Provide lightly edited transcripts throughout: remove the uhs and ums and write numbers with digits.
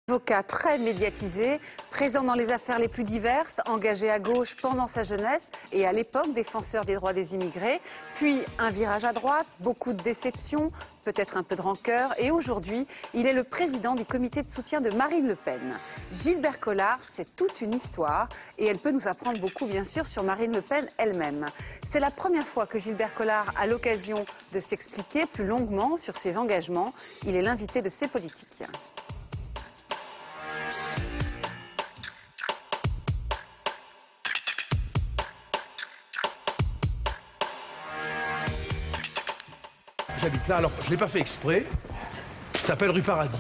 Avocat très médiatisé, présent dans les affaires les plus diverses, engagé à gauche pendant sa jeunesse et à l'époque défenseur des droits des immigrés, puis un virage à droite, beaucoup de déceptions, peut-être un peu de rancœur, et aujourd'hui, il est le président du comité de soutien de Marine Le Pen. Gilbert Collard, c'est toute une histoire et elle peut nous apprendre beaucoup bien sûr sur Marine Le Pen elle-même. C'est la première fois que Gilbert Collard a l'occasion de s'expliquer plus longuement sur ses engagements. Il est l'invité de C'est Politique. J'habite là, alors je ne l'ai pas fait exprès, ça s'appelle rue Paradis.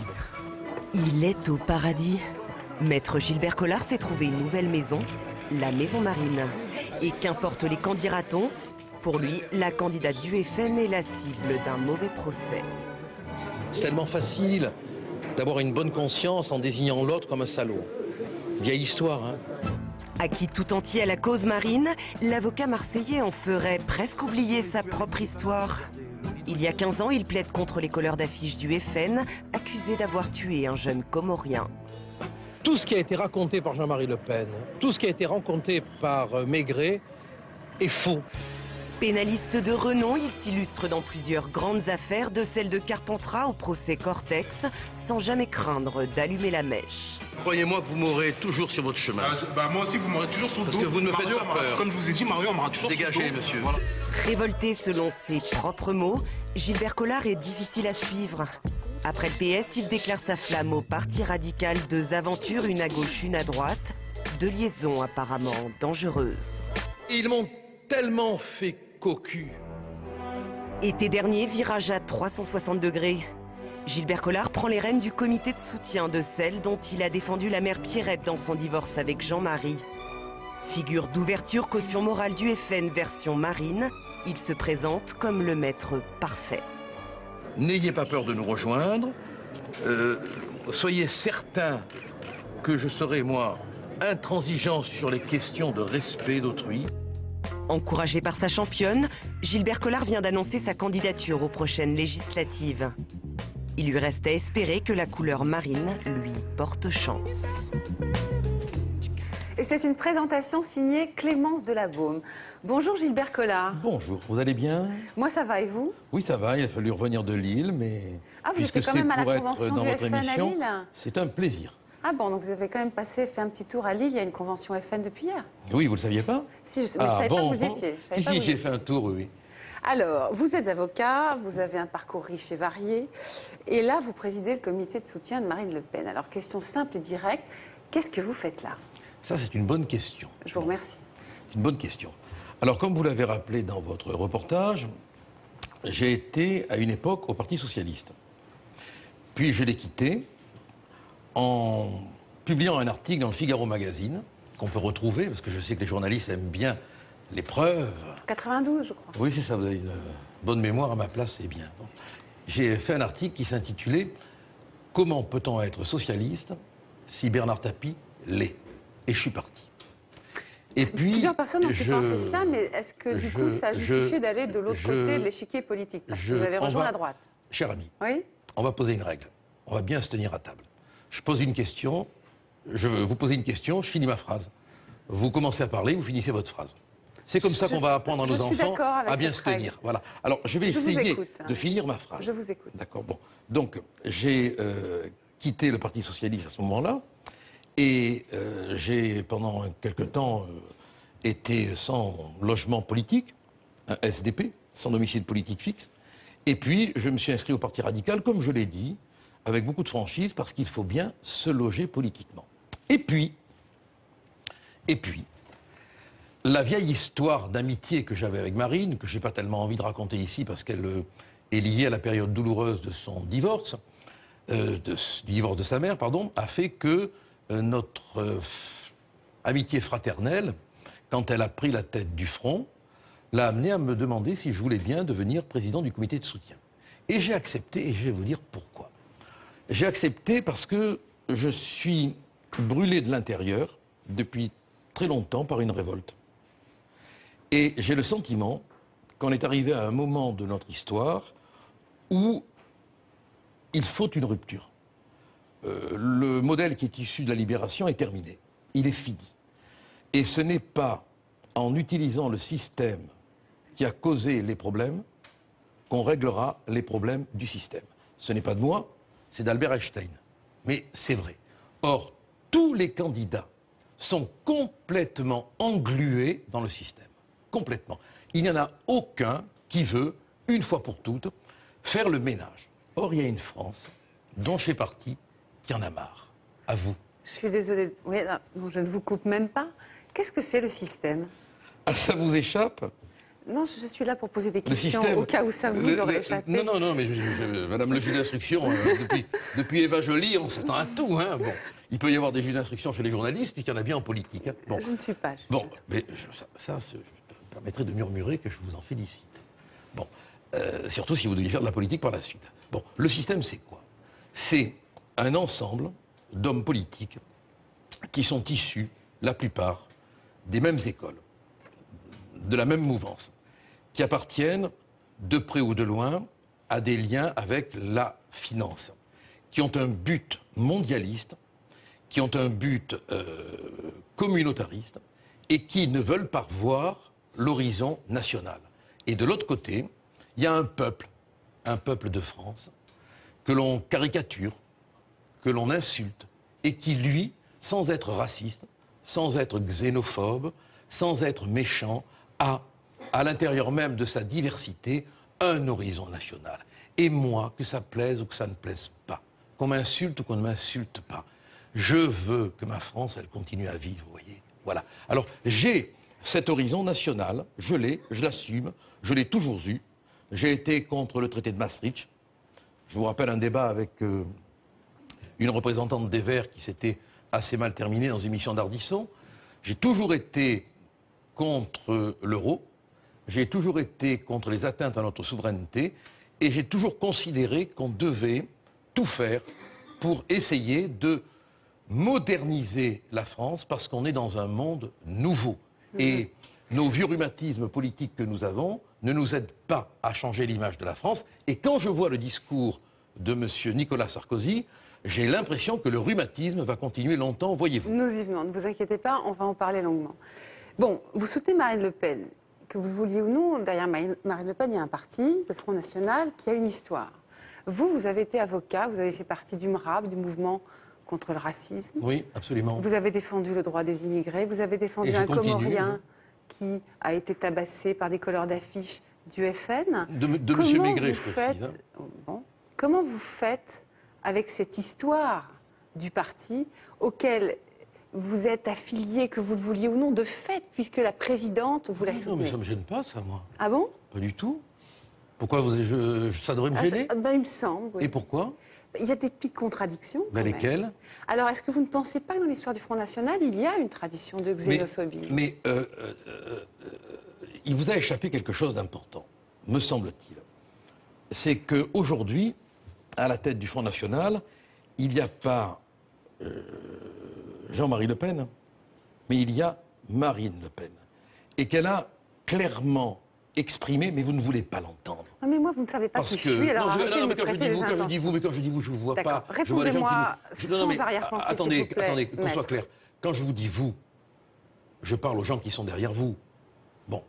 Il est au paradis. Maître Gilbert Collard s'est trouvé une nouvelle maison, la Maison Marine. Et qu'importe les candidatons, pour lui, la candidate du FN est la cible d'un mauvais procès. C'est tellement facile d'avoir une bonne conscience en désignant l'autre comme un salaud. Vieille histoire, hein. Acquis tout entier à la cause marine, l'avocat marseillais en ferait presque oublier sa propre histoire. Il y a 15 ans, il plaide contre les colleurs d'affiches du FN, accusé d'avoir tué un jeune Comorien. Tout ce qui a été raconté par Jean-Marie Le Pen, tout ce qui a été raconté par Maigret est faux. Pénaliste de renom, il s'illustre dans plusieurs grandes affaires, de celle de Carpentras au procès Cortex, sans jamais craindre d'allumer la mèche. Croyez-moi que vous m'aurez toujours sur votre chemin. Moi aussi, vous m'aurez toujours sur le dos. Parce que vous ne me faites pas peur. Comme je vous ai dit, Mario, on m'aura toujours sur le dos. Dégagez, monsieur. Voilà. Révolté selon ses propres mots, Gilbert Collard est difficile à suivre. Après le PS, il déclare sa flamme au Parti radical, 2 aventures, une à gauche, une à droite, 2 liaisons apparemment dangereuses. Ils m'ont tellement fait cocu. Été dernier, virage à 360 degrés. Gilbert Collard prend les rênes du comité de soutien de celle dont il a défendu la mère Pierrette dans son divorce avec Jean-Marie. Figure d'ouverture, caution morale du FN version marine, il se présente comme le maître parfait. N'ayez pas peur de nous rejoindre. Soyez certains que je serai, moi, intransigeant sur les questions de respect d'autrui. Encouragé par sa championne, Gilbert Collard vient d'annoncer sa candidature aux prochaines législatives. Il lui reste à espérer que la couleur marine lui porte chance. Et c'est une présentation signée Clémence Delabaume. Bonjour Gilbert Collard. Bonjour, vous allez bien? Moi ça va et vous? Oui, ça va, il a fallu revenir de Lille, mais Ah, vous puisque étiez quand c'est même à la pour être convention dans du votre FN à émission, Lille? c'est un plaisir. Ah bon, donc vous avez quand même fait un petit tour à Lille, il y a une convention FN depuis hier? Oui, vous le saviez pas? Si, je ne savais pas où vous étiez. Si, j'ai fait un tour, oui. Alors, vous êtes avocat, vous avez un parcours riche et varié, et là, vous présidez le comité de soutien de Marine Le Pen. Alors, question simple et directe, qu'est-ce que vous faites là? Ça, c'est une bonne question. Je vous remercie. C'est une bonne question. Alors, comme vous l'avez rappelé dans votre reportage, j'ai été à une époque au Parti socialiste. Puis je l'ai quitté en publiant un article dans le Figaro Magazine, qu'on peut retrouver, parce que je sais que les journalistes aiment bien les preuves. 92, je crois. Oui, c'est ça, vous avez une bonne mémoire à ma place, c'est bien. Bon. J'ai fait un article qui s'intitulait « Comment peut-on être socialiste si Bernard Tapie l'est ?» Et je suis parti. Et puis, plusieurs personnes ont pu penser ça, mais est-ce que du coup ça a justifié d'aller de l'autre côté de l'échiquier politique? Parce que vous avez rejoint la droite. Cher ami, oui, on va poser une règle. On va bien se tenir à table. Je pose une question, vous posez une question, je finis ma phrase. Vous commencez à parler, vous finissez votre phrase. C'est comme ça qu'on va apprendre à nos enfants à bien se tenir. Voilà. Alors, je vais essayer de finir ma phrase. Je vous écoute. D'accord, bon. Donc, j'ai quitté le Parti socialiste à ce moment-là, et j'ai, pendant quelque temps, été sans logement politique, un SDP, sans domicile politique fixe. Et puis, je me suis inscrit au Parti radical, comme je l'ai dit, avec beaucoup de franchise, parce qu'il faut bien se loger politiquement. Et puis, la vieille histoire d'amitié que j'avais avec Marine, que je n'ai pas tellement envie de raconter ici, parce qu'elle est liée à la période douloureuse de son divorce, du divorce de sa mère, pardon, a fait que notre amitié fraternelle, quand elle a pris la tête du front, l'a amené à me demander si je voulais bien devenir président du comité de soutien. Et j'ai accepté, et je vais vous dire pourquoi. J'ai accepté parce que je suis brûlé de l'intérieur depuis très longtemps par une révolte. Et j'ai le sentiment qu'on est arrivé à un moment de notre histoire où il faut une rupture. le modèle qui est issu de la libération est terminé. Il est fini. Et ce n'est pas en utilisant le système qui a causé les problèmes qu'on réglera les problèmes du système. Ce n'est pas de moi, c'est d'Albert Einstein. Mais c'est vrai. Or, tous les candidats sont complètement englués dans le système. Complètement. Il n'y en a aucun qui veut, une fois pour toutes, faire le ménage. Or, il y a une France, dont je fais partie, qui en a marre. À vous. Je suis désolée. Oui, non, je ne vous coupe même pas. Qu'est-ce que c'est le système? Ah, ça vous échappe? Non, je suis là pour poser des Le questions système, au cas où ça vous aurait échappé. Non, mais Madame le juge d'instruction, depuis Eva Joly, on s'attend à tout. Hein. Bon, il peut y avoir des juges d'instruction chez les journalistes, puisqu'il y en a bien en politique. Hein. Bon. Je ne suis pas. Bon, mais ça permettrait de murmurer que je vous en félicite. Bon, surtout si vous deviez faire de la politique par la suite. Bon, le système, c'est quoi? C'est un ensemble d'hommes politiques qui sont issus, la plupart, des mêmes écoles, de la même mouvance, qui appartiennent, de près ou de loin, à des liens avec la finance, qui ont un but mondialiste, qui ont un but communautariste, et qui ne veulent pas voir l'horizon national. Et de l'autre côté, il y a un peuple de France, que l'on caricature, que l'on insulte, et qui, lui, sans être raciste, sans être xénophobe, sans être méchant, a, à l'intérieur même de sa diversité, un horizon national. Et moi, que ça plaise ou que ça ne plaise pas, qu'on m'insulte ou qu'on ne m'insulte pas, je veux que ma France, elle continue à vivre, vous voyez. Voilà. Alors, j'ai cet horizon national, je l'ai, je l'assume, je l'ai toujours eu. J'ai été contre le traité de Maastricht. Je vous rappelle un débat avec une représentante des Verts qui s'était assez mal terminée dans une émission d'Ardisson. J'ai toujours été contre l'euro, j'ai toujours été contre les atteintes à notre souveraineté et j'ai toujours considéré qu'on devait tout faire pour essayer de moderniser la France parce qu'on est dans un monde nouveau. Et nos vieux rhumatismes politiques que nous avons ne nous aident pas à changer l'image de la France. Et quand je vois le discours de M. Nicolas Sarkozy, j'ai l'impression que le rhumatisme va continuer longtemps, voyez-vous. Nous y venons, ne vous inquiétez pas, on va en parler longuement. Bon, vous soutenez Marine Le Pen, que vous le vouliez ou non, derrière Marine Le Pen, il y a un parti, le Front National, qui a une histoire. Vous avez été avocat, vous avez fait partie du MRAP, du mouvement contre le racisme. Oui, absolument. Vous avez défendu le droit des immigrés, vous avez défendu un Comorien qui a été tabassé par des colleurs d'affiches du FN. De M. Maigret, je précise. Bon, comment vous faites avec cette histoire du parti auquel vous êtes affilié, que vous le vouliez ou non, de fait, puisque la présidente vous la soutenez? Non, mais ça ne me gêne pas, ça, moi. Ah bon? Pas du tout. Pourquoi ça devrait me gêner? Ben, il me semble. Oui. Et pourquoi? Il y a des petites contradictions. Ben, lesquelles? Alors, est-ce que vous ne pensez pas que dans l'histoire du Front National, il y a une tradition de xénophobie? Mais il vous a échappé quelque chose d'important, me semble-t-il. C'est qu'aujourd'hui, à la tête du Front National, il n'y a pas Jean-Marie Le Pen, mais il y a Marine Le Pen. Et qu'elle a clairement exprimé, mais vous ne voulez pas l'entendre. Non, mais moi, vous ne savez pas qui je suis, alors arrêtez de me prêter des intentions. Quand je dis vous, je ne vous vois pas. Répondez-moi sans arrière-pensée, s'il vous plaît. Attendez, qu'on soit clair. Quand je vous dis vous, je parle aux gens qui sont derrière vous. Bon.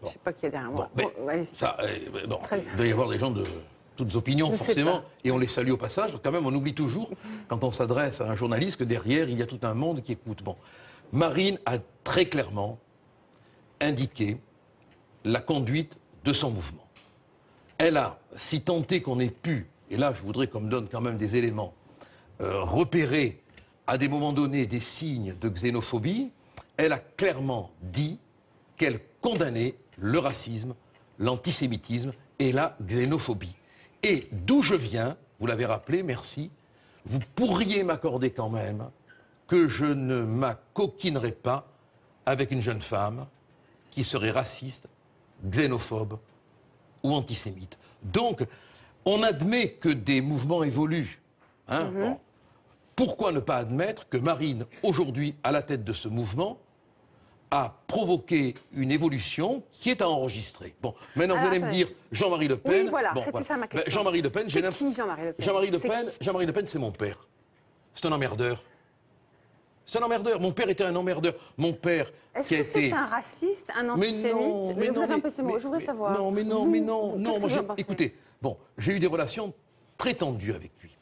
Je ne sais pas qui est derrière moi. Bon, il doit y avoir des gens de toutes opinions, forcément, et on les salue au passage. Quand même, on oublie toujours, quand on s'adresse à un journaliste, que derrière, il y a tout un monde qui écoute. Bon. Marine a très clairement indiqué la conduite de son mouvement. Elle a, si tant est qu'on ait pu, et là je voudrais qu'on me donne quand même des éléments, repérer à des moments donnés des signes de xénophobie, elle a clairement dit qu'elle condamnait le racisme, l'antisémitisme et la xénophobie. Et d'où je viens, vous l'avez rappelé, merci, vous pourriez m'accorder quand même que je ne m'acoquinerai pas avec une jeune femme qui serait raciste, xénophobe ou antisémite. Donc, on admet que des mouvements évoluent. Hein, bon. Pourquoi ne pas admettre que Marine, aujourd'hui, à la tête de ce mouvement, a provoqué une évolution qui est à enregistrer. Bon, maintenant vous allez me dire Jean-Marie Le Pen. Oui, voilà, bon, c'était ça ma question. Jean-Marie Le Pen, c'est qui Jean-Marie Le Pen? Jean-Marie Le Pen, c'est mon père. C'est un emmerdeur. C'est un emmerdeur. Mon père était un emmerdeur. Mon père Est-ce qui a que c'est été... un raciste, un Mais antisémite? non, mais Vous non, avez un mais- peu ces mots, je voudrais savoir. Non, mais non, Vous, mais non, qu'est-ce non. que Moi, vous en pensez? écoutez, bon, j'ai eu des relations très tendues avec lui.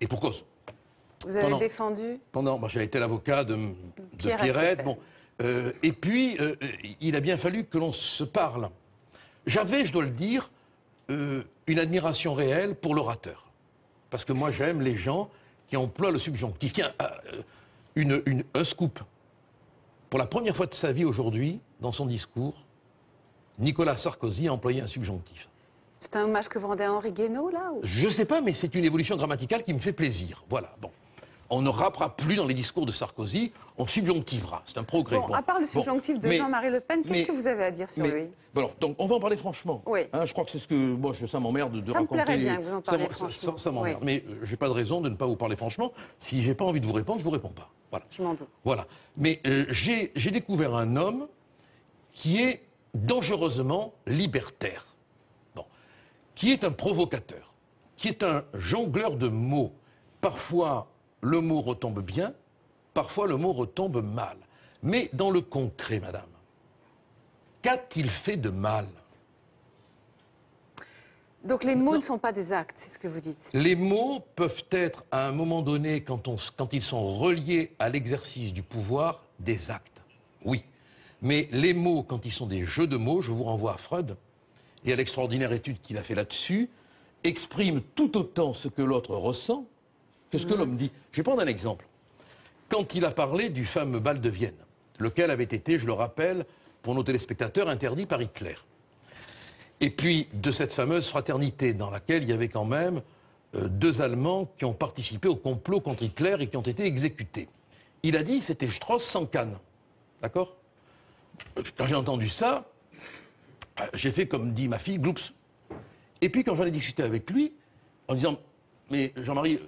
Et pour cause. Vous avez défendu? J'ai été l'avocat de Pierrette Pierrette. Le Bon, et puis, il a bien fallu que l'on se parle. J'avais, je dois le dire, une admiration réelle pour l'orateur. Parce que moi, j'aime les gens qui emploient le subjonctif. Tiens, un scoop. Pour la première fois de sa vie aujourd'hui, dans son discours, Nicolas Sarkozy a employé un subjonctif. C'est un hommage que vous rendez à Henri Guénaud, là ou... Je ne sais pas, mais c'est une évolution grammaticale qui me fait plaisir. Voilà, bon. On ne rappera plus dans les discours de Sarkozy, on subjonctivera. C'est un progrès. Bon, à part le subjonctif de mais- Jean-Marie Le Pen, qu'est-ce mais- que vous avez à dire sur lui? Bon, alors, donc, on va en parler franchement. Oui. Hein, je crois que c'est ce que... Moi, ça m'emmerde de Ça me raconter... plairait bien que vous en parliez ça franchement. ça m'emmerde. Oui. Mais j'ai pas de raison de ne pas vous parler franchement. Si j'ai pas envie de vous répondre, je vous réponds pas. Voilà. Je m'en doute. Voilà. Mais j'ai découvert un homme qui est dangereusement libertaire. Bon. Qui est un provocateur. Qui est un jongleur de mots. Parfois, le mot retombe bien. Parfois, le mot retombe mal. Mais dans le concret, madame, qu'a-t-il fait de mal? Donc les mots ne sont pas des actes, c'est ce que vous dites. Les mots peuvent être, à un moment donné, quand ils sont reliés à l'exercice du pouvoir, des actes. Oui. Mais les mots, quand ils sont des jeux de mots, je vous renvoie à Freud et à l'extraordinaire étude qu'il a fait là-dessus, expriment tout autant ce que l'autre ressent que ce que l'homme dit. Je vais prendre un exemple. Quand il a parlé du fameux bal de Vienne, lequel avait été, je le rappelle, pour nos téléspectateurs, interdit par Hitler. Et puis de cette fameuse fraternité dans laquelle il y avait quand même 2 Allemands qui ont participé au complot contre Hitler et qui ont été exécutés. Il a dit c'était Strauss sans canne. D'accord? Quand j'ai entendu ça, j'ai fait comme dit ma fille, gloups. Et puis quand j'en ai discuté avec lui, en disant mais Jean-Marie,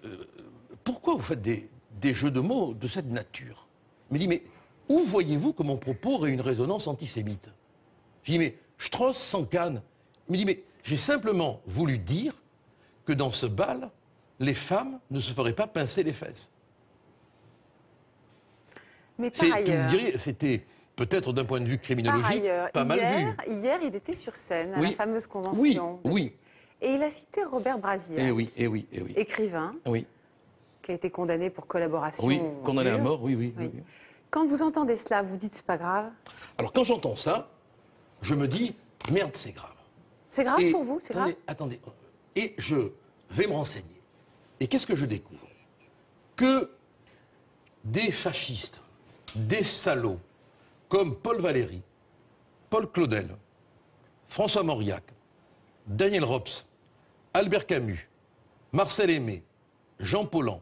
pourquoi vous faites des jeux de mots de cette nature? Il me dit mais où voyez-vous que mon propos aurait une résonance antisémite? Je dis mais Strauss sans canne. Il me dit, mais j'ai simplement voulu dire que dans ce bal, les femmes ne se feraient pas pincer les fesses. Mais par ailleurs, C'était peut-être d'un point de vue par criminologique ailleurs, pas mal vu. hier, il était sur scène à Oui. la fameuse Oui, convention. oui, Et il a cité Robert Braziac, eh oui, eh oui, eh oui. écrivain, Oui, qui a été condamné pour collaboration. oui, condamné à pure. mort, oui, oui. Oui. oui. Quand vous entendez cela, vous dites c'est pas grave. Alors quand j'entends ça, je me dis, merde, c'est grave. C'est grave Et- pour vous, c'est grave. Attendez. Et je vais me renseigner. Et qu'est-ce que je découvre? Que des fascistes, des salauds, comme Paul Valéry, Paul Claudel, François Mauriac, Daniel Rops, Albert Camus, Marcel Aimé, Jean Paulhan,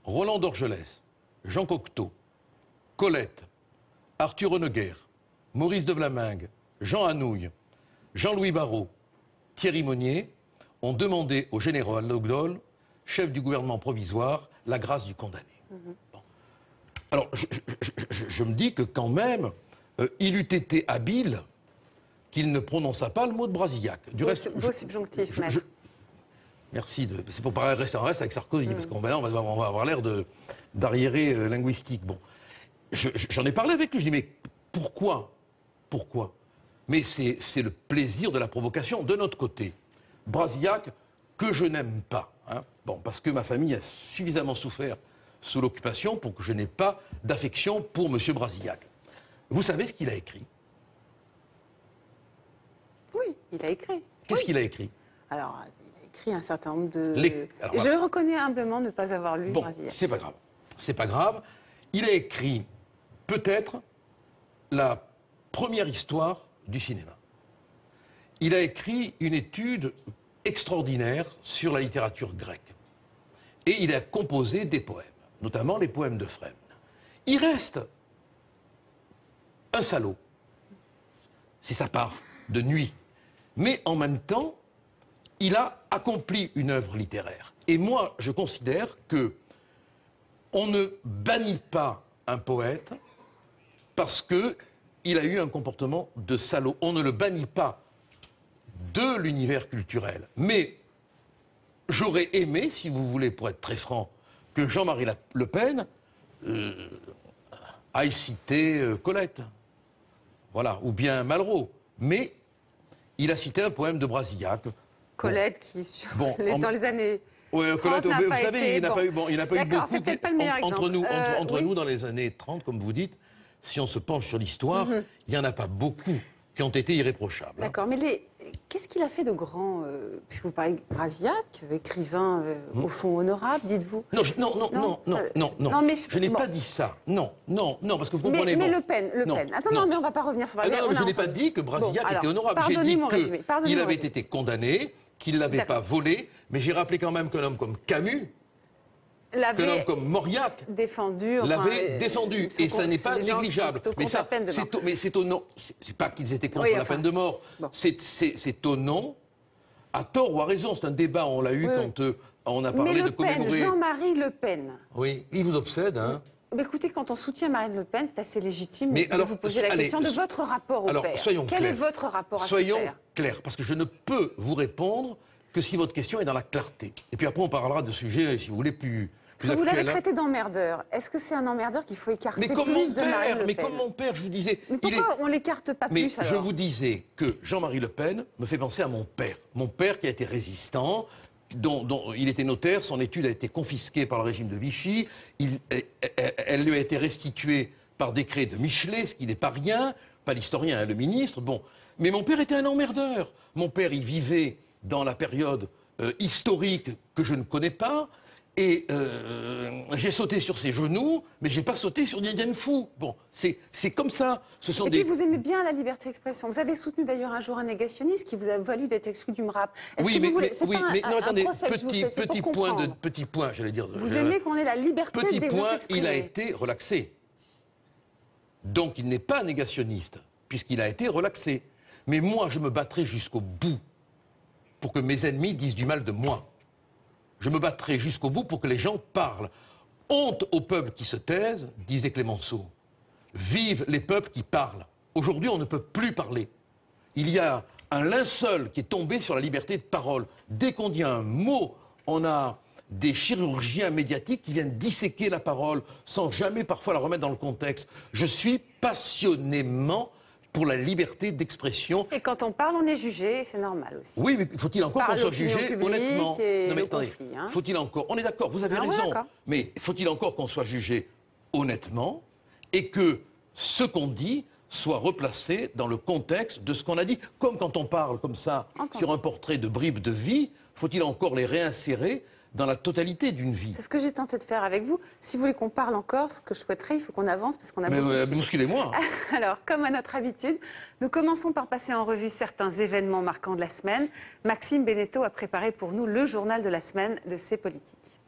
Roland Dorgelès, Jean Cocteau, Colette, Arthur Honegger, Maurice de Vlamingue, Jean Anouilh, Jean-Louis Barrault, Thierry Monnier ont demandé au général de Gaulle, chef du gouvernement provisoire, la grâce du condamné. Bon. Alors, je me dis que quand même, il eut été habile qu'il ne prononça pas le mot de Brasillac. Du Beau subjonctif, maître. Merci. C'est pour pas rester en reste avec Sarkozy, parce qu'on va avoir l'air d'arriéré linguistique. Bon. J'en ai parlé avec lui, je dis, mais pourquoi? Pourquoi? Mais c'est le plaisir de la provocation. De notre côté, Brasillac, que je n'aime pas, hein, bon, parce que ma famille a suffisamment souffert sous l'occupation pour que je n'ai pas d'affection pour M. Brasillac. Vous savez ce qu'il a écrit? Oui, il a écrit. Qu'est-ce Oui. qu'il a écrit? Alors, il a écrit un certain nombre de... Alors, Je voilà. reconnais humblement ne pas avoir lu Bon, Brasillac. c'est pas grave. C'est pas grave. Il a écrit peut-être la première histoire du cinéma. Il a écrit une étude extraordinaire sur la littérature grecque. Et il a composé des poèmes, notamment les poèmes de Phrèmes. Il reste un salaud. C'est sa part de nuit. Mais en même temps, il a accompli une œuvre littéraire. Et moi, je considère que on ne bannit pas un poète parce qu'il a eu un comportement de salaud. On ne le bannit pas de l'univers culturel. Mais j'aurais aimé, si vous voulez, pour être très franc, que Jean-Marie Le Pen aille citer Colette. Voilà, ou bien Malraux. Mais il a cité un poème de Brasillac. Colette qui, dans les années... Oui, Colette, vous savez, il n'a pas eu beaucoup c'est peut-être pas le meilleur entre nous, oui. nous dans les années 30, comme vous dites, si on se penche sur l'histoire, il n'y en a pas beaucoup qui ont été irréprochables. D'accord, mais qu'est-ce qu'il a fait de grand puisque vous parlez de Brasillac, écrivain au fond honorable, dites-vous. Non, mais je n'ai pas dit ça. Non, parce que vous comprenez. Mais Le Pen. Attends, non, mais on ne va pas revenir sur Brasillac. Non, je n'ai pas dit que Brasillac était honorable. J'ai dit qu'il avait été condamné, qu'il ne l'avait pas volé, mais j'ai rappelé quand même qu'un homme comme Camus, qu'un homme comme Mauriac l'avait défendu. Et ça n'est pas négligeable. Mais c'est au nom. C'est pas qu'ils étaient contre la peine de mort. Bon. C'est au nom, à tort ou à raison. C'est un débat, on l'a eu quand on a parlé de commémorer. Jean-Marie Le Pen. Oui, il vous obsède, hein. Mais écoutez, quand on soutient Marine Le Pen, c'est assez légitime de vous poser la question de votre rapport au père. Quel est votre rapport à ce père ? Soyons clairs, parce que je ne peux vous répondre que si votre question est dans la clarté. Et puis après, on parlera de sujets, si vous voulez, plus vous l'avez traité d'emmerdeur. Est-ce que c'est un emmerdeur qu'il faut écarter plus de Marine Le Pen ? Mais comme mon père, je vous disais... Mais pourquoi on l'écarte pas plus alors ? Je vous disais que Jean-Marie Le Pen me fait penser à mon père. Mon père qui a été résistant, dont il était notaire, son étude a été confisquée par le régime de Vichy, elle lui a été restituée par décret de Michelet, ce qui n'est pas rien, pas l'historien, hein, le ministre, bon. Mais mon père était un emmerdeur. Mon père, il vivait dans la période historique que je ne connais pas, et j'ai sauté sur ses genoux, mais j'ai pas sauté sur Dien Bien Phu. Bon, c'est comme ça. Puis vous aimez bien la liberté d'expression. Vous avez soutenu d'ailleurs un jour un négationniste qui vous a valu d'être exclu du MRAP. Oui, mais attendez, petit point, j'allais dire. Vous aimez qu'on ait la liberté de s'exprimer. Petit point, il a été relaxé. Donc il n'est pas négationniste, puisqu'il a été relaxé. Mais moi, je me battrai jusqu'au bout pour que mes ennemis disent du mal de moi. Je me battrai jusqu'au bout pour que les gens parlent. Honte aux peuples qui se taisent, disait Clémenceau. Vive les peuples qui parlent. Aujourd'hui, on ne peut plus parler. Il y a un linceul qui est tombé sur la liberté de parole. Dès qu'on dit un mot, on a des chirurgiens médiatiques qui viennent disséquer la parole sans jamais parfois la remettre dans le contexte. Je suis passionnément pour la liberté d'expression. Et quand on parle, on est jugé, c'est normal aussi. Oui, mais faut-il encore qu'on soit jugé honnêtement ? Non mais attendez, faut-il encore... On est d'accord, vous avez raison. Mais faut-il encore qu'on soit jugé honnêtement et que ce qu'on dit soit replacé dans le contexte de ce qu'on a dit ? Comme quand on parle comme ça sur un portrait de bribes de vie, faut-il encore les réinsérer dans la totalité d'une vie? C'est ce que j'ai tenté de faire avec vous. Si vous voulez qu'on parle encore, ce que je souhaiterais, il faut qu'on avance parce qu'on a beaucoup de bousculez-moi. Alors, comme à notre habitude, nous commençons par passer en revue certains événements marquants de la semaine. Maxime Beneteau a préparé pour nous le journal de la semaine de C'est Politique.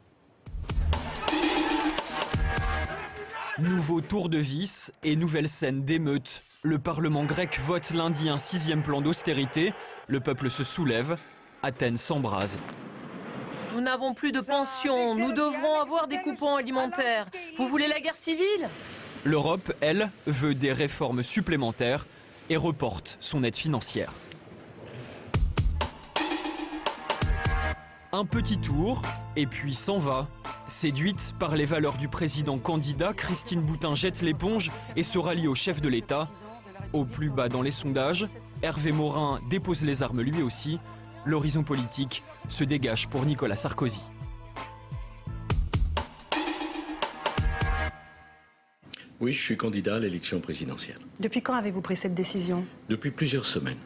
Nouveau tour de vis et nouvelle scène d'émeute. Le Parlement grec vote lundi un 6e plan d'austérité. Le peuple se soulève. Athènes s'embrase. Nous n'avons plus de pension, nous devrons avoir des coupons alimentaires. Vous voulez la guerre civile? L'Europe, elle, veut des réformes supplémentaires et reporte son aide financière. Un petit tour, et puis s'en va. Séduite par les valeurs du président candidat, Christine Boutin jette l'éponge et se rallie au chef de l'État. Au plus bas dans les sondages, Hervé Morin dépose les armes lui aussi. L'horizon politique se dégage pour Nicolas Sarkozy. Oui, je suis candidat à l'élection présidentielle. Depuis quand avez-vous pris cette décision? Depuis plusieurs semaines.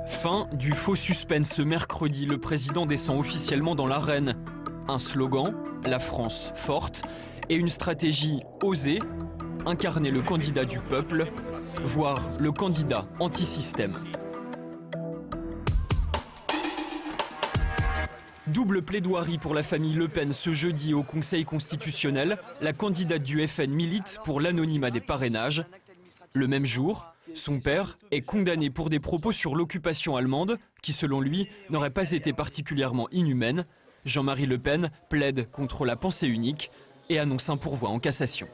Fin du faux suspense. Ce mercredi, le président descend officiellement dans l'arène. Un slogan, la France forte, et une stratégie osée, incarner le candidat du peuple, voire le candidat anti-système. Double plaidoirie pour la famille Le Pen ce jeudi au Conseil constitutionnel. La candidate du FN milite pour l'anonymat des parrainages. Le même jour, son père est condamné pour des propos sur l'occupation allemande qui, selon lui, n'auraient pas été particulièrement inhumaines. Jean-Marie Le Pen plaide contre la pensée unique et annonce un pourvoi en cassation.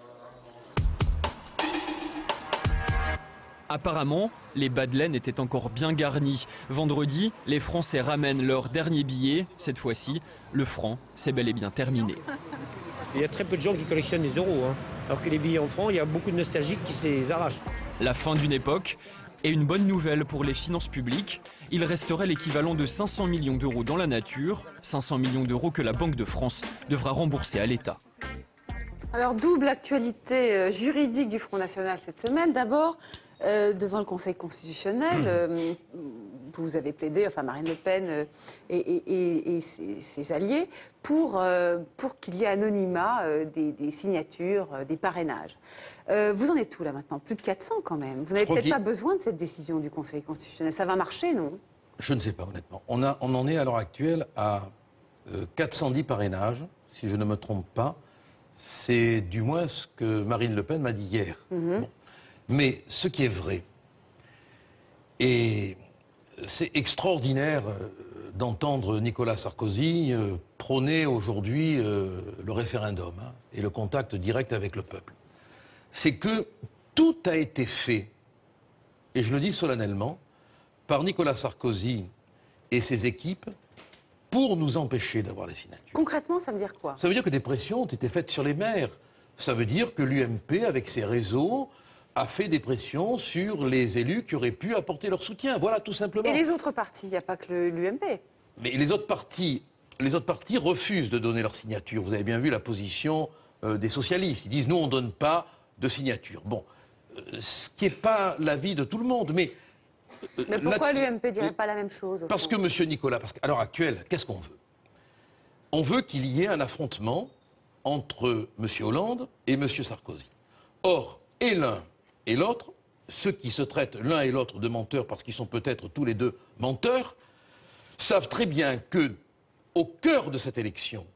Apparemment, les bas de laine étaient encore bien garnis. Vendredi, les Français ramènent leur dernier billet. Cette fois-ci, le franc s'est bel et bien terminé. Il y a très peu de gens qui collectionnent les euros, hein. Alors que les billets en francs, il y a beaucoup de nostalgiques qui se les arrachent. La fin d'une époque et une bonne nouvelle pour les finances publiques. Il resterait l'équivalent de 500 millions d'euros dans la nature, 500 millions d'euros que la Banque de France devra rembourser à l'État. Alors, double actualité juridique du Front National cette semaine. D'abord, devant le Conseil constitutionnel, vous avez plaidé, enfin Marine Le Pen et ses alliés, pour qu'il y ait anonymat des signatures, des parrainages. Vous en êtes où là maintenant? Plus de 400 quand même. Vous n'avez peut-être pas besoin de cette décision du Conseil constitutionnel. Ça va marcher, non? Je ne sais pas, honnêtement. On en est à l'heure actuelle à 410 parrainages, si je ne me trompe pas. C'est du moins ce que Marine Le Pen m'a dit hier. Bon. Mais ce qui est vrai, et c'est extraordinaire d'entendre Nicolas Sarkozy prôner aujourd'hui le référendum et le contact direct avec le peuple, c'est que tout a été fait, et je le dis solennellement, par Nicolas Sarkozy et ses équipes pour nous empêcher d'avoir les signatures. Concrètement, ça veut dire quoi? Ça veut dire que des pressions ont été faites sur les maires. Ça veut dire que l'UMP, avec ses réseaux, a fait des pressions sur les élus qui auraient pu apporter leur soutien. Voilà, tout simplement. Et les autres partis? Il n'y a pas que l'UMP. Mais les autres partis refusent de donner leur signature. Vous avez bien vu la position des socialistes. Ils disent, nous, on ne donne pas de signature. Bon, ce qui n'est pas l'avis de tout le monde, mais pourquoi l'UMP ne dirait pas la même chose? Parce que, monsieur Nicolas, parce qu'à l'heure actuelle, qu'est-ce qu'on veut? On veut qu'il y ait un affrontement entre M. Hollande et M. Sarkozy. Or, et l'un et l'autre, ceux qui se traitent l'un et l'autre de menteurs parce qu'ils sont peut-être tous les deux menteurs, savent très bien que, au cœur de cette élection,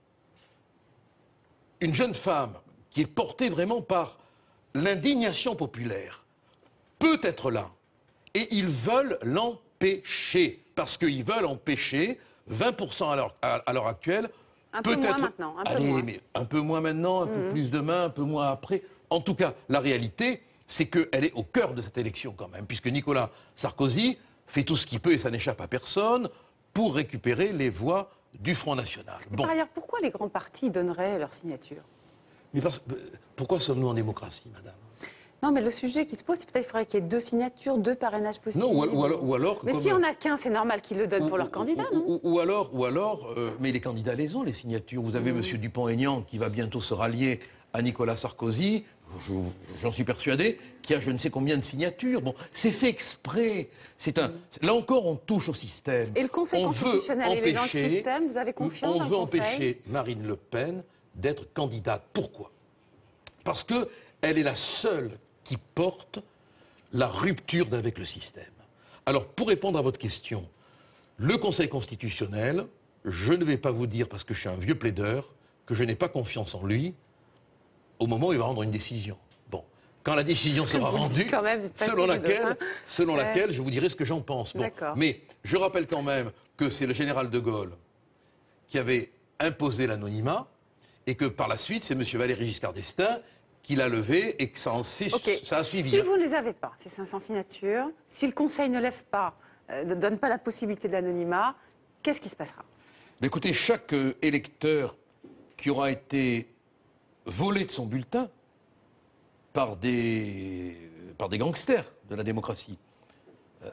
une jeune femme qui est portée vraiment par l'indignation populaire peut être là. Et ils veulent l'empêcher, parce qu'ils veulent empêcher 20% à l'heure actuelle. Un peu moins maintenant, un peu moins. Mais un peu moins maintenant, un peu plus demain, un peu moins après. En tout cas, la réalité, c'est qu'elle est au cœur de cette élection quand même, puisque Nicolas Sarkozy fait tout ce qu'il peut, et ça n'échappe à personne, pour récupérer les voix du Front National. Bon. Par ailleurs, pourquoi les grands partis donneraient leur signature? Mais pourquoi sommes-nous en démocratie, madame? Non, mais le sujet qui se pose, c'est peut-être qu'il faudrait qu'il y ait 2 signatures, 2 parrainages possibles. Non, ou alors mais s'il n'y en a qu'un, c'est normal qu'ils le donnent pour leur candidat, non? Ou alors, mais les candidats les ont, les signatures. Vous avez M. Dupont-Aignan qui va bientôt se rallier à Nicolas Sarkozy, j'en suis persuadé, qui a je ne sais combien de signatures. Bon, c'est fait exprès. Là encore, on touche au système. Et le Conseil constitutionnel, il est dans le système, vous avez confiance dans le Conseil? On veut empêcher Marine Le Pen d'être candidate. Pourquoi? Parce qu'elle est la seule qui porte la rupture avec le système. Alors, pour répondre à votre question, le Conseil constitutionnel, je ne vais pas vous dire, parce que je suis un vieux plaideur, que je n'ai pas confiance en lui au moment où il va rendre une décision. Bon, quand la décision sera rendue, selon laquelle je vous dirai ce que j'en pense. Bon, mais je rappelle quand même que c'est le général de Gaulle qui avait imposé l'anonymat et que par la suite, c'est M. Valéry Giscard d'Estaing qui l'a levé et que ça a suivi. Si vous ne les avez pas, ces 500 signatures, si le Conseil ne lève pas, ne donne pas la possibilité de l'anonymat, qu'est-ce qui se passera? Mais écoutez, chaque électeur qui aura été volé de son bulletin par des gangsters de la démocratie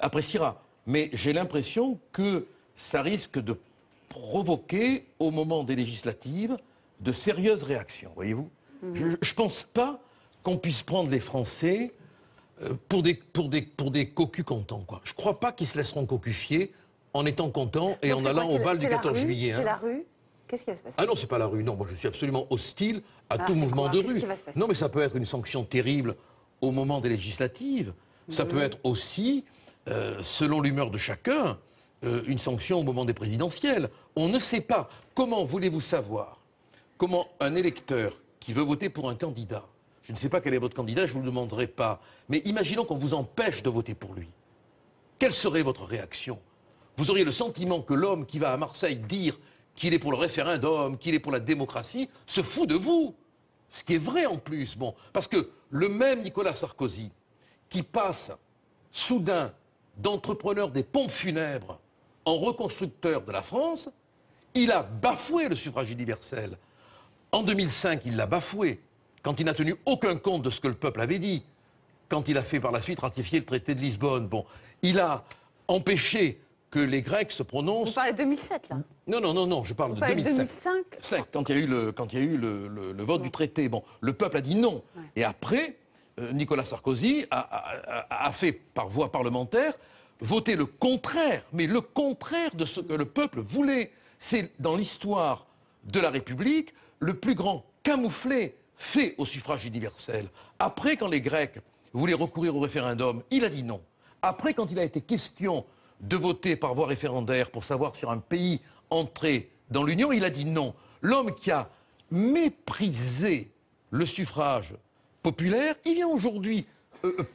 appréciera. Mais j'ai l'impression que ça risque de provoquer, au moment des législatives, de sérieuses réactions, voyez-vous. Je ne pense pas qu'on puisse prendre les Français pour des cocus contents, quoi. Je ne crois pas qu'ils se laisseront cocufier en étant contents et en allant au bal du 14 juillet. C'est la rue? Qu'est-ce qui va se passer? Ah non, c'est pas la rue. Non, moi je suis absolument hostile à tout mouvement de rue. Non, mais ça peut être une sanction terrible au moment des législatives. Ça peut être aussi, selon l'humeur de chacun, une sanction au moment des présidentielles. On ne sait pas. Comment voulez-vous savoir comment un électeur qui veut voter pour un candidat, je ne sais pas quel est votre candidat, je ne vous le demanderai pas, mais imaginons qu'on vous empêche de voter pour lui. Quelle serait votre réaction? Vous auriez le sentiment que l'homme qui va à Marseille dire qu'il est pour le référendum, qu'il est pour la démocratie, se fout de vous. Ce qui est vrai en plus. Bon, parce que le même Nicolas Sarkozy, qui passe soudain d'entrepreneur des pompes funèbres en reconstructeur de la France, il a bafoué le suffrage universel En 2005, il l'a bafoué, quand il n'a tenu aucun compte de ce que le peuple avait dit, quand il a fait par la suite ratifier le traité de Lisbonne. Bon, il a empêché que les Grecs se prononcent... Vous parlez de 2007, là? Non, je parle de 2005. 2005 quand il y a eu le vote du traité. Bon, le peuple a dit non. Ouais. Et après, Nicolas Sarkozy a fait, par voie parlementaire, voter le contraire, mais le contraire de ce que le peuple voulait. C'est, dans l'histoire de la République, le plus grand camouflet fait au suffrage universel. Après, quand les Grecs voulaient recourir au référendum, il a dit non. Après, quand il a été question de voter par voie référendaire pour savoir si un pays entrait dans l'Union, il a dit non. L'homme qui a méprisé le suffrage populaire, il vient aujourd'hui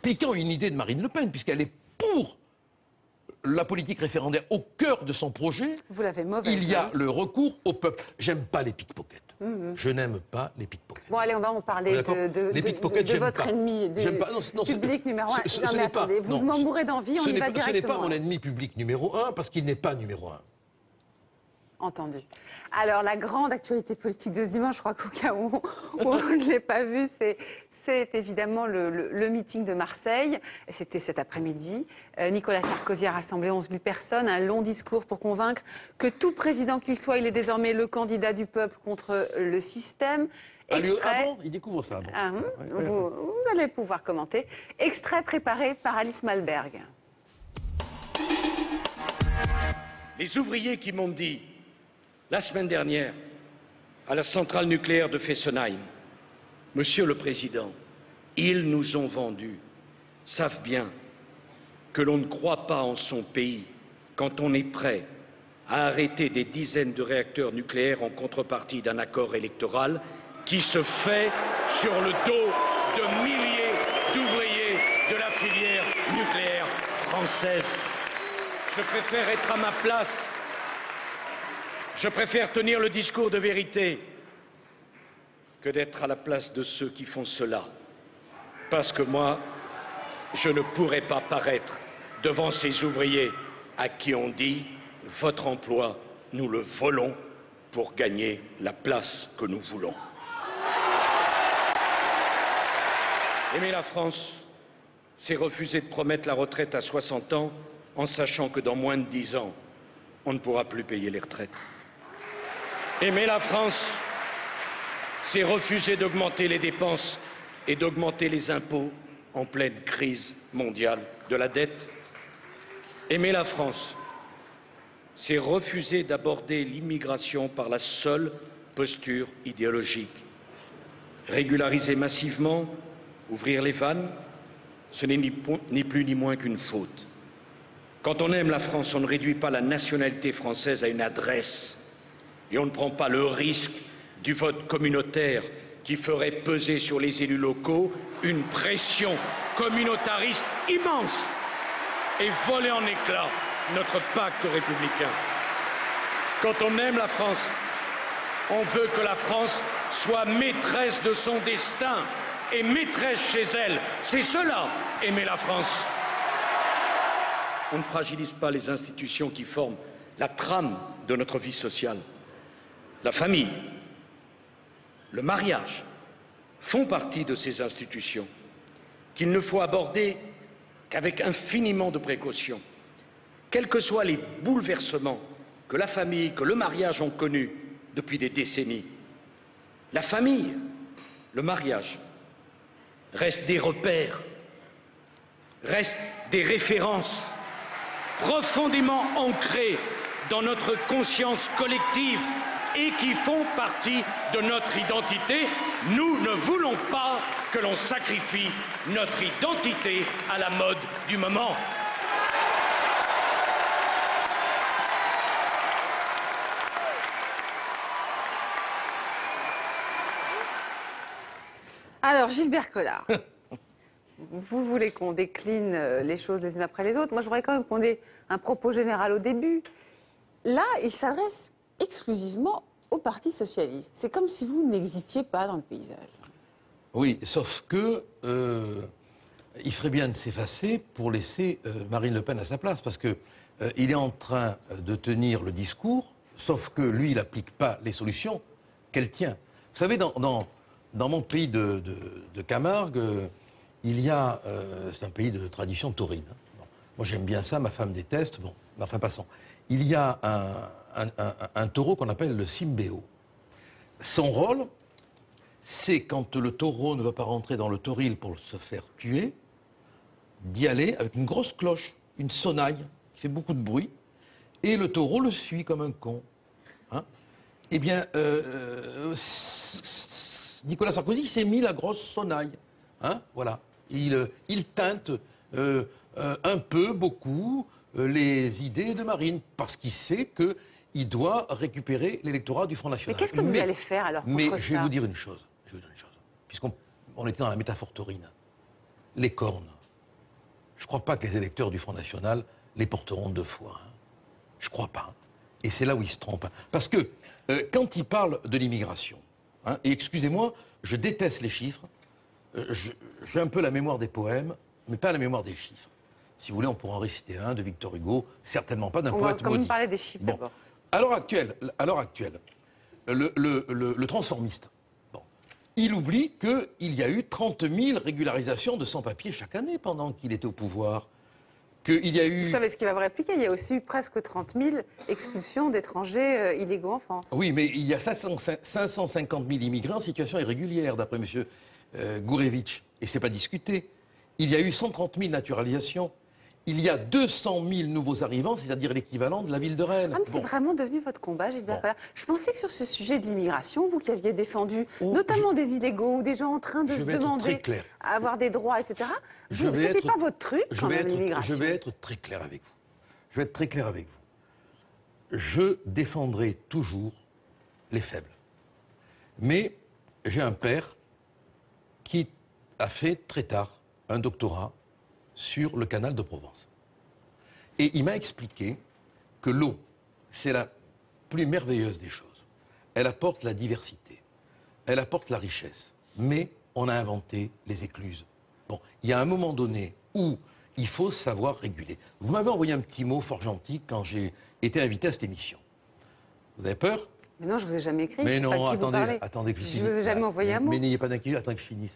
piquant une idée de Marine Le Pen, puisqu'elle est pour la politique référendaire au cœur de son projet. Vous l'avez mauvaise. Il y a le recours au peuple. J'aime pas les pickpockets. Je n'aime pas les pickpockets. Bon, allez, on va en parler de votre ennemi public numéro 1. Non, mais attendez, vous m'en mourrez d'envie, on y va directement. Ce n'est pas mon ennemi public numéro 1, parce qu'il n'est pas numéro 1. Entendu. Alors, la grande actualité politique de ce dimanche, je crois qu'au cas où on ne l'ait pas vu, c'est évidemment le meeting de Marseille. C'était cet après-midi. Nicolas Sarkozy a rassemblé 11 000 personnes, un long discours pour convaincre que tout président qu'il soit, il est désormais le candidat du peuple contre le système. Extrait... il découvre ça. Bon. Vous allez pouvoir commenter. Extrait préparé par Alice Malberg. Les ouvriers qui m'ont dit la semaine dernière, à la centrale nucléaire de Fessenheim, Monsieur le Président, ils nous ont vendu, savent bien que l'on ne croit pas en son pays quand on est prêt à arrêter des dizaines de réacteurs nucléaires en contrepartie d'un accord électoral qui se fait sur le dos de milliers d'ouvriers de la filière nucléaire française. Je préfère être à ma place. Je préfère tenir le discours de vérité que d'être à la place de ceux qui font cela. Parce que moi, je ne pourrais pas paraître devant ces ouvriers à qui on dit « votre emploi, nous le volons pour gagner la place que nous voulons ». Aimer la France, c'est refuser de promettre la retraite à 60 ans en sachant que dans moins de 10 ans, on ne pourra plus payer les retraites. Aimer la France, c'est refuser d'augmenter les dépenses et d'augmenter les impôts en pleine crise mondiale de la dette. Aimer la France, c'est refuser d'aborder l'immigration par la seule posture idéologique. Régulariser massivement, ouvrir les vannes, ce n'est ni plus ni moins qu'une faute. Quand on aime la France, on ne réduit pas la nationalité française à une adresse. Et on ne prend pas le risque du vote communautaire qui ferait peser sur les élus locaux une pression communautariste immense et voler en éclats notre pacte républicain. Quand on aime la France, on veut que la France soit maîtresse de son destin et maîtresse chez elle. C'est cela, aimer la France. On ne fragilise pas les institutions qui forment la trame de notre vie sociale. La famille, le mariage font partie de ces institutions qu'il ne faut aborder qu'avec infiniment de précaution. Quels que soient les bouleversements que la famille, que le mariage ont connus depuis des décennies, la famille, le mariage, restent des repères, restent des références profondément ancrées dans notre conscience collective et qui font partie de notre identité. Nous ne voulons pas que l'on sacrifie notre identité à la mode du moment. Alors, Gilbert Collard, vous voulez qu'on décline les choses les unes après les autres. Moi, je voudrais quand même qu'on ait un propos général au début. Là, il s'adresse exclusivement au Parti socialiste. C'est comme si vous n'existiez pas dans le paysage. Oui, sauf que il ferait bien de s'effacer pour laisser Marine Le Pen à sa place, parce que il est en train de tenir le discours, sauf que lui, il n'applique pas les solutions qu'elle tient. Vous savez, dans mon pays de Camargue, il y a... c'est un pays de tradition taurine. Bon. Moi, j'aime bien ça, ma femme déteste. Bon, enfin, passons. Il y a un taureau qu'on appelle le Simbéo. Son rôle, c'est quand le taureau ne va pas rentrer dans le toril pour se faire tuer, d'y aller avec une grosse cloche, une sonnaille, qui fait beaucoup de bruit, et le taureau le suit comme un con. Hein? Eh bien, Nicolas Sarkozy s'est mis la grosse sonnaille. Hein? Voilà. Il teinte un peu, beaucoup, les idées de Marine, parce qu'il sait qu'il doit récupérer l'électorat du Front National. Mais qu'est-ce que vous allez faire alors contre ça? Mais je vais vous dire une chose. Puisqu'on était dans la métaphore taurine. Les cornes. Je ne crois pas que les électeurs du Front National les porteront 2 fois. Hein. Je ne crois pas. Et c'est là où ils se trompent. Parce que quand ils parlent de l'immigration, hein, et excusez-moi, je déteste les chiffres, j'ai un peu la mémoire des poèmes, mais pas la mémoire des chiffres. Si vous voulez, on pourra en réciter un de Victor Hugo, certainement pas d'un poète Comme maudit. vous parlez des chiffres d'abord. À l'heure actuelle, le transformiste, il oublie qu'il y a eu 30 000 régularisations de sans-papiers chaque année pendant qu'il était au pouvoir. Qu'il y a eu... Vous savez ce qu'il va vous répliquer? Il y a aussi eu presque 30 000 expulsions d'étrangers illégaux en France. Oui, mais il y a 550 000 immigrés en situation irrégulière, d'après M. Gourevitch. Et ce n'est pas discuté. Il y a eu 130 000 naturalisations. Il y a 200 000 nouveaux arrivants, c'est-à-dire l'équivalent de la ville de Rennes. Ah, mais c'est vraiment devenu votre combat, Gilbert Collard. Je pensais que sur ce sujet de l'immigration, vous qui aviez défendu notamment des illégaux ou des gens en train de se demander à avoir des droits, etc., ce n'était pas votre truc, quand même, l'immigration. Je vais être très clair avec vous. Je vais être très clair avec vous. Je défendrai toujours les faibles. Mais j'ai un père qui a fait très tard un doctorat sur le canal de Provence. Et il m'a expliqué que l'eau, c'est la plus merveilleuse des choses. Elle apporte la diversité, elle apporte la richesse, mais on a inventé les écluses. Bon, il y a un moment donné où il faut savoir réguler. Vous m'avez envoyé un petit mot fort gentil quand j'ai été invité à cette émission. Vous avez peur? Mais non, je ne vous ai jamais écrit, mais je ne sais non, pas qui vous parlez. Attendez que je finisse. Je ne vous ai jamais envoyé un mot. Mais n'ayez pas d'inquiétude, attendez que je finisse.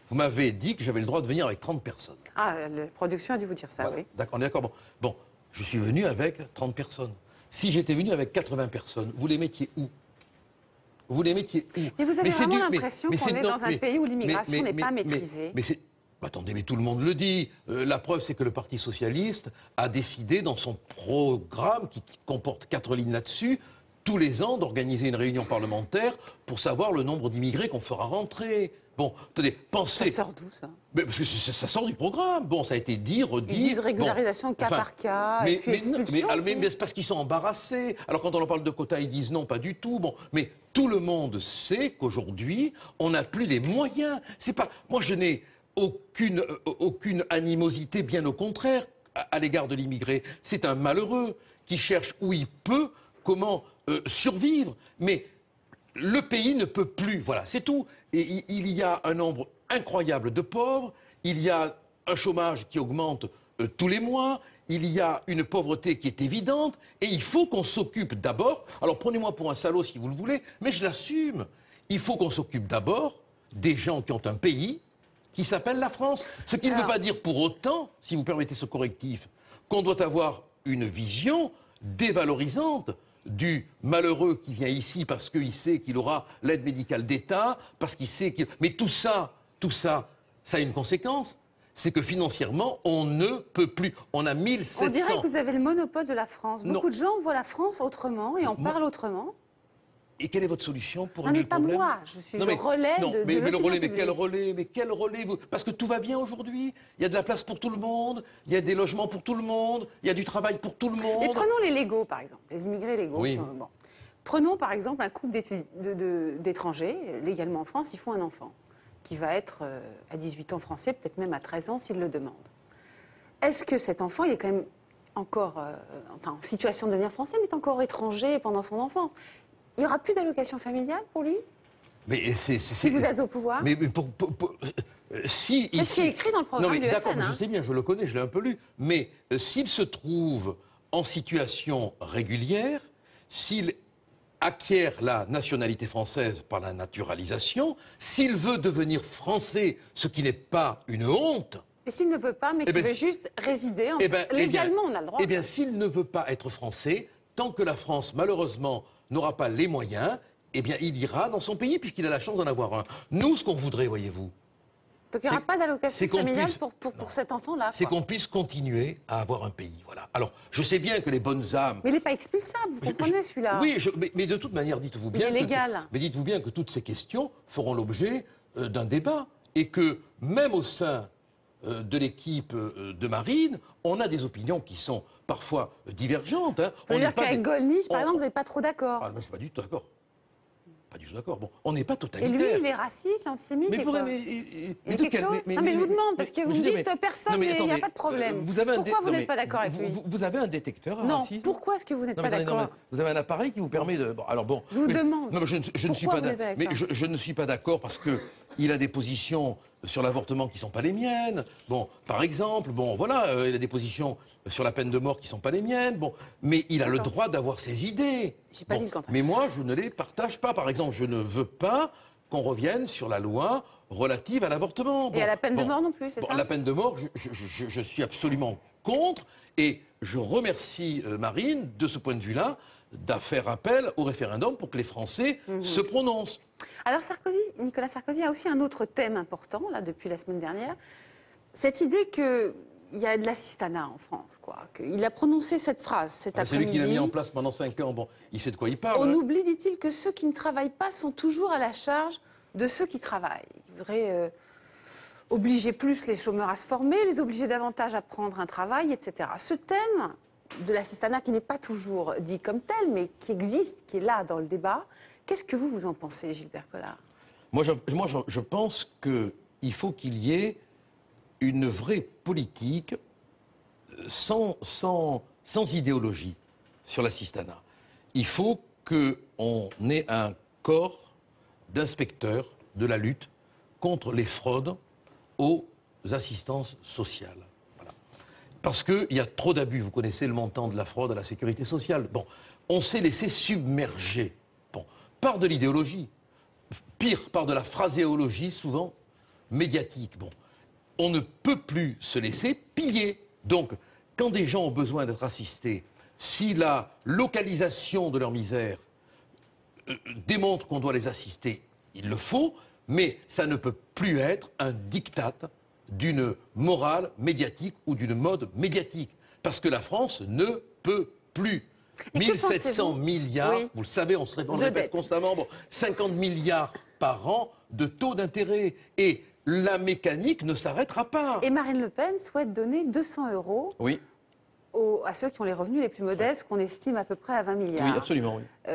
Vous m'avez dit que j'avais le droit de venir avec 30 personnes. Ah, la production a dû vous dire ça, voilà. Oui. D'accord, on est d'accord. Bon, je suis venu avec 30 personnes. Si j'étais venu avec 80 personnes, vous les mettiez où? Vous les mettiez où? Mais vous avez vraiment l'impression qu'on est dans un pays où l'immigration n'est pas maîtrisée. Attendez, mais tout le monde le dit. La preuve, c'est que le Parti socialiste a décidé, dans son programme, qui comporte 4 lignes là-dessus, tous les ans, d'organiser une réunion parlementaire pour savoir le nombre d'immigrés qu'on fera rentrer. Bon, attendez, pensez... Ça sort d'où, ça? Parce que ça sort du programme. Bon, ça a été dit, redit... Ils disent régularisation cas par cas, et puis expulsion mais c'est parce qu'ils sont embarrassés. Alors quand on en parle de quotas, ils disent non, pas du tout. Bon, mais tout le monde sait qu'aujourd'hui, on n'a plus les moyens. C'est pas... Moi, je n'ai aucune animosité, bien au contraire, à l'égard de l'immigré. C'est un malheureux qui cherche où il peut, comment survivre. Mais... le pays ne peut plus, voilà, c'est tout. Et il y a un nombre incroyable de pauvres, il y a un chômage qui augmente tous les mois, il y a une pauvreté qui est évidente, et il faut qu'on s'occupe d'abord, alors prenez-moi pour un salaud si vous le voulez, mais je l'assume, il faut qu'on s'occupe d'abord des gens qui ont un pays qui s'appelle la France. Ce qui ne veut pas dire pour autant, si vous permettez ce correctif, qu'on doit avoir une vision dévalorisante du malheureux qui vient ici parce qu'il sait qu'il aura l'aide médicale d'État, parce qu'il sait qu'il... Mais tout ça, ça a une conséquence. C'est que financièrement, on ne peut plus. On a 1700... On dirait que vous avez le monopole de la France. Beaucoup de gens voient la France autrement et en parlent autrement. Et quelle est votre solution pour régler le problème? Non, mais pas moi. Je suis le relais de mais le relais, mais quel relais vous... Parce que tout va bien aujourd'hui. Il y a de la place pour tout le monde. Il y a des logements pour tout le monde. Il y a du travail pour tout le monde. Mais prenons les légaux, par exemple. Les immigrés légaux. Oui. Bon. Prenons, par exemple, un couple d'étrangers, légalement en France, ils font un enfant qui va être à 18 ans français, peut-être même à 13 ans s'il le demande. Est-ce que cet enfant, il est quand même encore en situation de devenir français, mais est encore étranger pendant son enfance? Il n'y aura plus d'allocation familiale pour lui? Mais si vous êtes au pouvoir? Mais si... C'est ce qui est écrit dans le programme du D'accord, FN. je sais bien, je le connais, je l'ai un peu lu. Mais s'il se trouve en situation régulière, s'il acquiert la nationalité française par la naturalisation, s'il veut devenir français, ce qui n'est pas une honte. Et s'il ne veut pas, mais qu'il veut juste résider, légalement, on a le droit. Eh bien, s'il ne veut pas être français, tant que la France, malheureusement, n'aura pas les moyens, eh bien, il ira dans son pays, puisqu'il a la chance d'en avoir un. Nous, ce qu'on voudrait, voyez-vous... Donc il n'y aura pas d'allocation familiale pour cet enfant-là. C'est qu'on puisse continuer à avoir un pays. Voilà. Alors, je sais bien que les bonnes âmes... Mais il n'est pas expulsable, vous comprenez celui-là. Oui, mais de toute manière, dites-vous bien... Il est légal. Mais dites-vous bien que toutes ces questions feront l'objet d'un débat. Et que même au sein de l'équipe de Marine, on a des opinions qui sont parfois divergentes. Hein. On veut dire qu'avec Gollnisch, par exemple, vous n'êtes pas trop d'accord. Ah, moi, je ne suis pas du tout d'accord. Pas du tout d'accord. Bon, on n'est pas totalitaire. Et lui, il est raciste, antisémite, mais quoi. Mais quelque chose. Non, mais je vous demande, parce que vous me dites personne, il n'y a pas de problème. Pourquoi vous n'êtes pas d'accord avec lui? Vous avez un détecteur Non, racisme? pourquoi est-ce que vous n'êtes pas d'accord? Vous avez un appareil qui vous permet de... Bon, alors bon... Je vous demande. Non, mais je ne suis pas d'accord. Mais je ne suis pas d'accord parce que il a des positions sur l'avortement qui ne sont pas les miennes. Bon, par exemple, bon, voilà, il a des positions sur la peine de mort qui ne sont pas les miennes. Bon, mais il a le droit d'avoir ses idées. J'ai pas dit le contraire. Mais moi, je ne les partage pas. Par exemple, je ne veux pas qu'on revienne sur la loi relative à l'avortement. Et à la peine de mort non plus, c'est ça? La peine de mort, je suis absolument contre. Et je remercie Marine, de ce point de vue-là, de faire appel au référendum pour que les Français se prononcent. Alors Nicolas Sarkozy a aussi un autre thème important, là, depuis la semaine dernière. Cette idée qu'il y a de l'assistanat en France, quoi. Il a prononcé cette phrase cet après-midi. C'est lui qui l'a mis en place pendant 5 ans. Bon, il sait de quoi il parle. On oublie, dit-il, que ceux qui ne travaillent pas sont toujours à la charge de ceux qui travaillent. Il faudrait obliger plus les chômeurs à se former, les obliger davantage à prendre un travail, etc. Ce thème de l'assistanat, qui n'est pas toujours dit comme tel, mais qui existe, qui est là dans le débat, qu'est-ce que vous en pensez, Gilbert Collard? Moi, je pense qu'il faut qu'il y ait une vraie politique sans idéologie sur l'assistanat. Il faut qu'on ait un corps d'inspecteurs de la lutte contre les fraudes aux assistances sociales. Voilà. Parce qu'il y a trop d'abus. Vous connaissez le montant de la fraude à la sécurité sociale. Bon, on s'est laissé submerger par de l'idéologie, pire, par de la phraséologie, souvent médiatique. Bon, on ne peut plus se laisser piller. Donc, quand des gens ont besoin d'être assistés, si la localisation de leur misère démontre qu'on doit les assister, il le faut, mais ça ne peut plus être un diktat d'une morale médiatique ou d'une mode médiatique. Parce que la France ne peut plus. 1700 milliards, vous le savez, on le répète constamment, 50 milliards par an de taux d'intérêt. Et la mécanique ne s'arrêtera pas. Et Marine Le Pen souhaite donner 200 € à ceux qui ont les revenus les plus modestes, qu'on estime à peu près à 20 milliards. Oui, absolument, oui.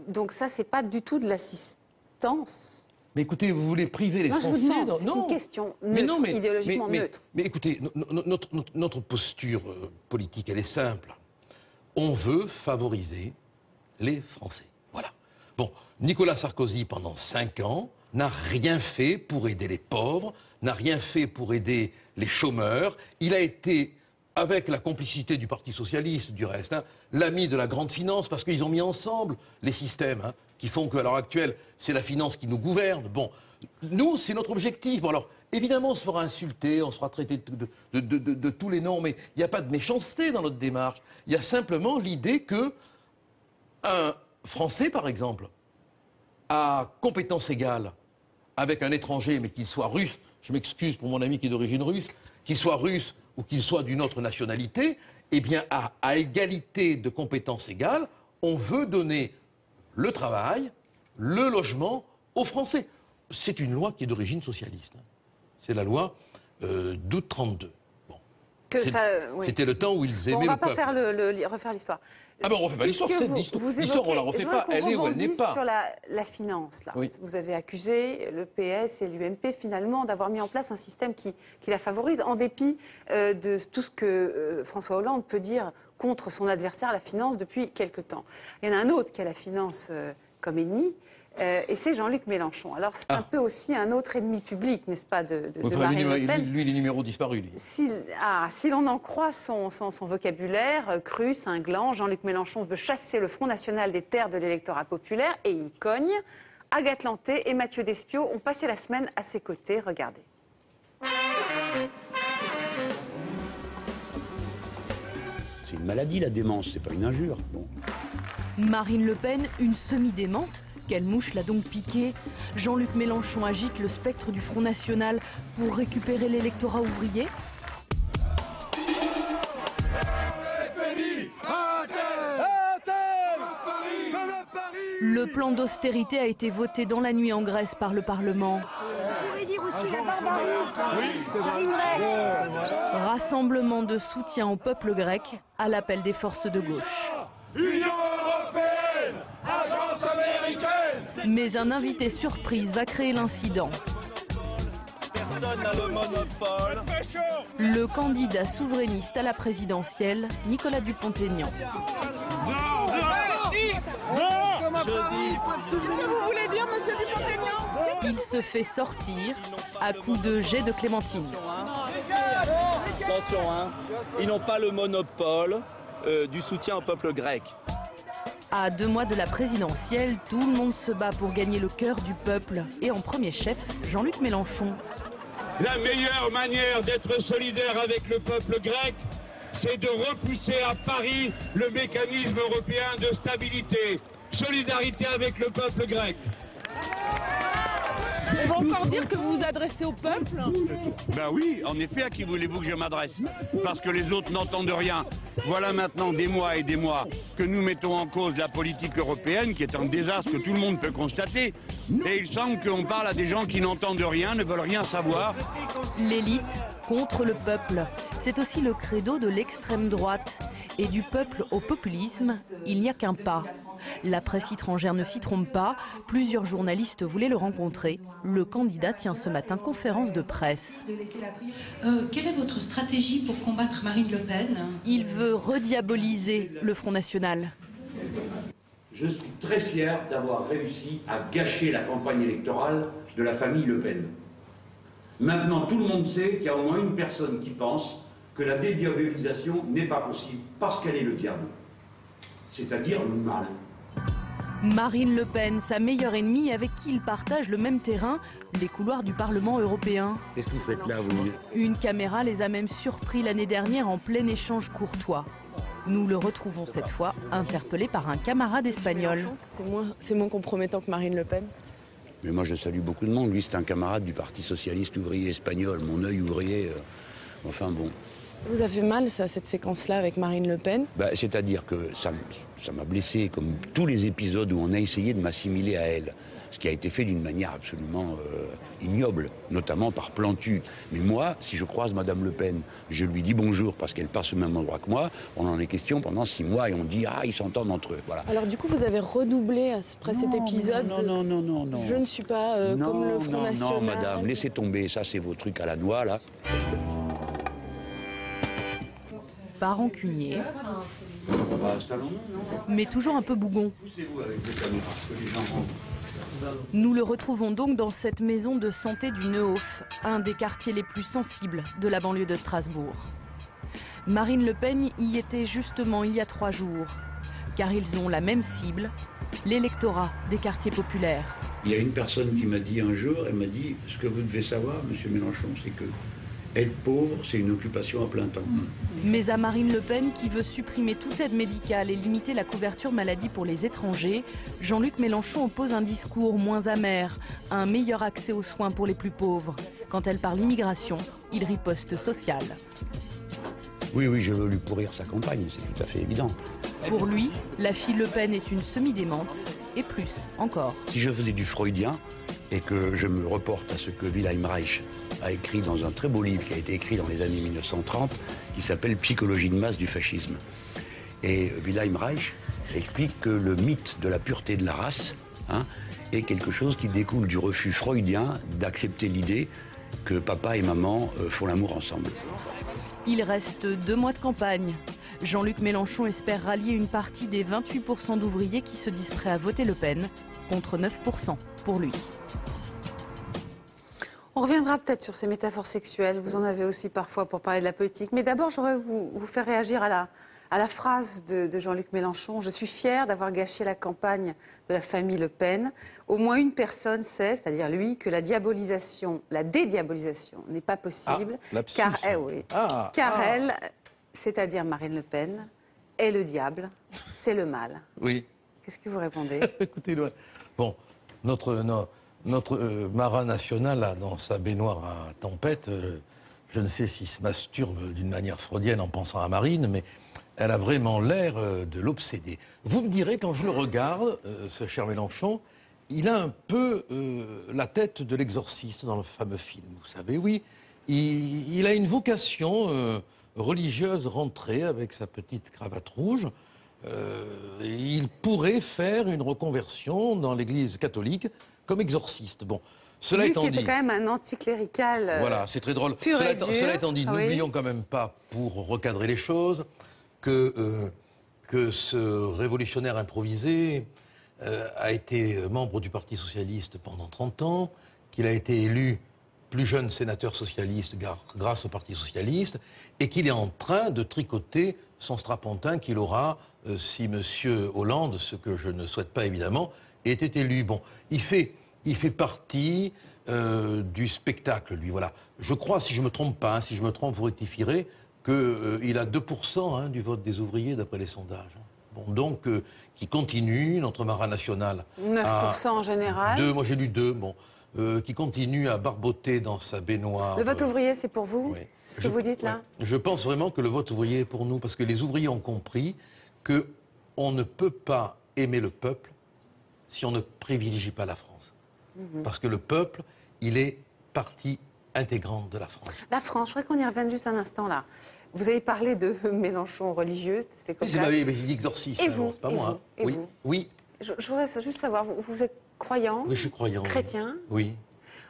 Donc ça, c'est pas du tout de l'assistance. Mais écoutez, vous voulez priver les Français... Non, je vous demande, c'est une question neutre, idéologiquement neutre. Mais écoutez, notre posture politique, elle est simple. On veut favoriser les Français. Voilà. Bon, Nicolas Sarkozy, pendant 5 ans, n'a rien fait pour aider les pauvres, n'a rien fait pour aider les chômeurs. Il a été, avec la complicité du Parti Socialiste, du reste, l'ami de la grande finance, parce qu'ils ont mis ensemble les systèmes qui font qu'à l'heure actuelle, c'est la finance qui nous gouverne. Bon, nous, c'est notre objectif. Bon, alors, évidemment, on se fera insulter, on sera traité de tous les noms, mais il n'y a pas de méchanceté dans notre démarche. Il y a simplement l'idée que un Français, par exemple, à compétence égale avec un étranger, mais qu'il soit russe, je m'excuse pour mon ami qui est d'origine russe, qu'il soit russe ou qu'il soit d'une autre nationalité, eh bien, à égalité de compétences égales, on veut donner le travail, le logement aux Français. C'est une loi qui est d'origine socialiste. C'est la loi d'août 32. Bon. C'était le temps où ils aimaient le peuple. On ne va pas refaire l'histoire. Ah ben on ne refait pas l'histoire, c'est l'histoire, on ne la refait pas, elle est ou elle n'est pas. Sur la finance, là. Oui. Vous avez accusé le PS et l'UMP finalement d'avoir mis en place un système qui la favorise, en dépit de tout ce que François Hollande peut dire contre son adversaire, la finance, depuis quelque temps. Il y en a un autre qui a la finance comme ennemi, Et c'est Jean-Luc Mélenchon. Alors c'est un peu aussi un autre ennemi public, n'est-ce pas, de Marine Le Pen. Lui, les numéros disparus. Si l'on en croit son vocabulaire cru, cinglant, Jean-Luc Mélenchon veut chasser le Front National des terres de l'électorat populaire et il cogne. Agathe Lanté et Mathieu Despiau ont passé la semaine à ses côtés. Regardez. C'est une maladie, la démence, c'est pas une injure. Bon. Marine Le Pen, une semi-démente. Quelle mouche l'a donc piqué? Jean-Luc Mélenchon agite le spectre du Front National pour récupérer l'électorat ouvrier. Le plan d'austérité a été voté dans la nuit en Grèce par le Parlement. Vous pouvez dire aussi la barbarie. Oui, ça rimerait. Rassemblement de soutien au peuple grec à l'appel des forces de gauche. Union européenne, agence américaine. Mais un invité surprise va créer l'incident. Personne n'a le monopole. Le candidat souverainiste à la présidentielle, Nicolas Dupont-Aignan. Qu'est-ce que vous voulez dire, monsieur Dupont-Aignan? Il se fait sortir à coups de jet de clémentine. Attention, hein. Ils n'ont pas le monopole du soutien au peuple grec. À 2 mois de la présidentielle, tout le monde se bat pour gagner le cœur du peuple. Et en premier chef, Jean-Luc Mélenchon. La meilleure manière d'être solidaire avec le peuple grec, c'est de repousser à Paris le mécanisme européen de stabilité. Solidarité avec le peuple grec. On va encore dire que vous vous adressez au peuple? Ben oui, en effet, à qui voulez-vous que je m'adresse? Parce que les autres n'entendent rien. Voilà maintenant des mois et des mois que nous mettons en cause la politique européenne, qui est un désastre que tout le monde peut constater. Et il semble qu'on parle à des gens qui n'entendent rien, ne veulent rien savoir. L'élite contre le peuple. C'est aussi le credo de l'extrême droite. Et du peuple au populisme, il n'y a qu'un pas. La presse étrangère ne s'y trompe pas. Plusieurs journalistes voulaient le rencontrer. Le candidat tient ce matin conférence de presse. Quelle est votre stratégie pour combattre Marine Le Pen? Il veut rediaboliser le Front National. Je suis très fier d'avoir réussi à gâcher la campagne électorale de la famille Le Pen. Maintenant, tout le monde sait qu'il y a au moins une personne qui pense que la dédiabolisation n'est pas possible parce qu'elle est le diable, c'est-à-dire le mal. Marine Le Pen, sa meilleure ennemie avec qui il partage le même terrain, les couloirs du Parlement européen. Qu'est-ce que vous faites là, vous? Une caméra les a même surpris l'année dernière en plein échange courtois. Nous le retrouvons cette fois interpellé par un camarade espagnol. C'est moins compromettant que Marine Le Pen? Mais moi je salue beaucoup de monde. Lui c'est un camarade du Parti Socialiste Ouvrier Espagnol, mon œil ouvrier. Enfin bon. Vous avez mal ça, cette séquence-là avec Marine Le Pen? C'est-à-dire que ça m'a blessé, comme tous les épisodes où on a essayé de m'assimiler à elle. Ce qui a été fait d'une manière absolument ignoble, notamment par Plantu. Mais moi, si je croise Madame Le Pen, je lui dis bonjour parce qu'elle passe au même endroit que moi, on en est question pendant 6 mois et on dit « Ah, ils s'entendent entre eux ». Voilà. Alors du coup, vous avez redoublé après cet épisode Non. Je ne suis pas comme le Front National. Non, madame, laissez tomber, ça c'est vos trucs à la noix, là. Pas rancunier, mais toujours un peu bougon. Nous le retrouvons donc dans cette maison de santé du Neuhof, un des quartiers les plus sensibles de la banlieue de Strasbourg. Marine Le Pen y était justement il y a 3 jours, car ils ont la même cible, l'électorat des quartiers populaires. Il y a une personne qui m'a dit un jour, elle m'a dit « Ce que vous devez savoir, monsieur Mélenchon, c'est que être pauvre, c'est une occupation à plein temps. » Mais à Marine Le Pen, qui veut supprimer toute aide médicale et limiter la couverture maladie pour les étrangers, Jean-Luc Mélenchon oppose un discours moins amer, un meilleur accès aux soins pour les plus pauvres. Quand elle parle immigration, il riposte social. Oui, je veux lui pourrir sa campagne, c'est tout à fait évident. Pour lui, la fille Le Pen est une semi-démente, et plus encore. Si je faisais du freudien et que je me reporte à ce que Wilhelm Reich a écrit dans un très beau livre qui a été écrit dans les années 1930, qui s'appelle « Psychologie de masse du fascisme ». Et Wilhelm Reich explique que le mythe de la pureté de la race est quelque chose qui découle du refus freudien d'accepter l'idée que papa et maman font l'amour ensemble. Il reste 2 mois de campagne. Jean-Luc Mélenchon espère rallier une partie des 28% d'ouvriers qui se disent prêts à voter Le Pen contre 9% pour lui. On reviendra peut-être sur ces métaphores sexuelles. Vous en avez aussi parfois pour parler de la politique. Mais d'abord, j'aurais vous faire réagir à la phrase de Jean-Luc Mélenchon. Je suis fier d'avoir gâché la campagne de la famille Le Pen. Au moins une personne sait, c'est-à-dire lui, que la dédiabolisation n'est pas possible. Car elle, c'est-à-dire Marine Le Pen, est le diable, c'est le mal. Oui. Qu'est-ce que vous répondez? Écoutez, bon, notre marin national a dans sa baignoire à tempête, je ne sais s'il se masturbe d'une manière freudienne en pensant à Marine, mais elle a vraiment l'air de l'obséder. Vous me direz, quand je le regarde, ce cher Mélenchon, il a un peu la tête de l'exorciste dans le fameux film, vous savez, oui. Il a une vocation religieuse rentrée avec sa petite cravate rouge. Il pourrait faire une reconversion dans l'Église catholique comme exorciste. Bon, cela étant dit, qui était quand même un anticlérical. Voilà, c'est très drôle. Cela étant dit, n'oublions quand même pas, pour recadrer les choses, que ce révolutionnaire improvisé a été membre du Parti socialiste pendant 30 ans, qu'il a été élu plus jeune sénateur socialiste grâce au Parti socialiste, et qu'il est en train de tricoter son strapontin qu'il aura si M. Hollande, ce que je ne souhaite pas évidemment, était élu. Bon, il fait partie du spectacle, lui, voilà. Je crois, si je ne me trompe pas, si je me trompe, vous rectifierez, qu'il a 2% du vote des ouvriers, d'après les sondages. Bon, donc, qui continue, notre marin national... 9% en général. Moi j'ai lu 2, bon. Qui continue à barboter dans sa baignoire. Le vote ouvrier, c'est pour vous? Oui. C'est ce que vous dites là? Je pense vraiment que le vote ouvrier est pour nous, parce que les ouvriers ont compris qu'on ne peut pas aimer le peuple si on ne privilégie pas la France. Parce que le peuple, il est partie intégrante de la France. La France, je voudrais qu'on y revienne juste un instant là. Vous avez parlé de Mélenchon religieux, c'est comme ça. Mais j'ai dit exorciste, et vous, c'est pas moi. Et oui. vous Oui. Je voudrais juste savoir, vous êtes croyant? Oui, je suis croyant. Chrétien? Oui.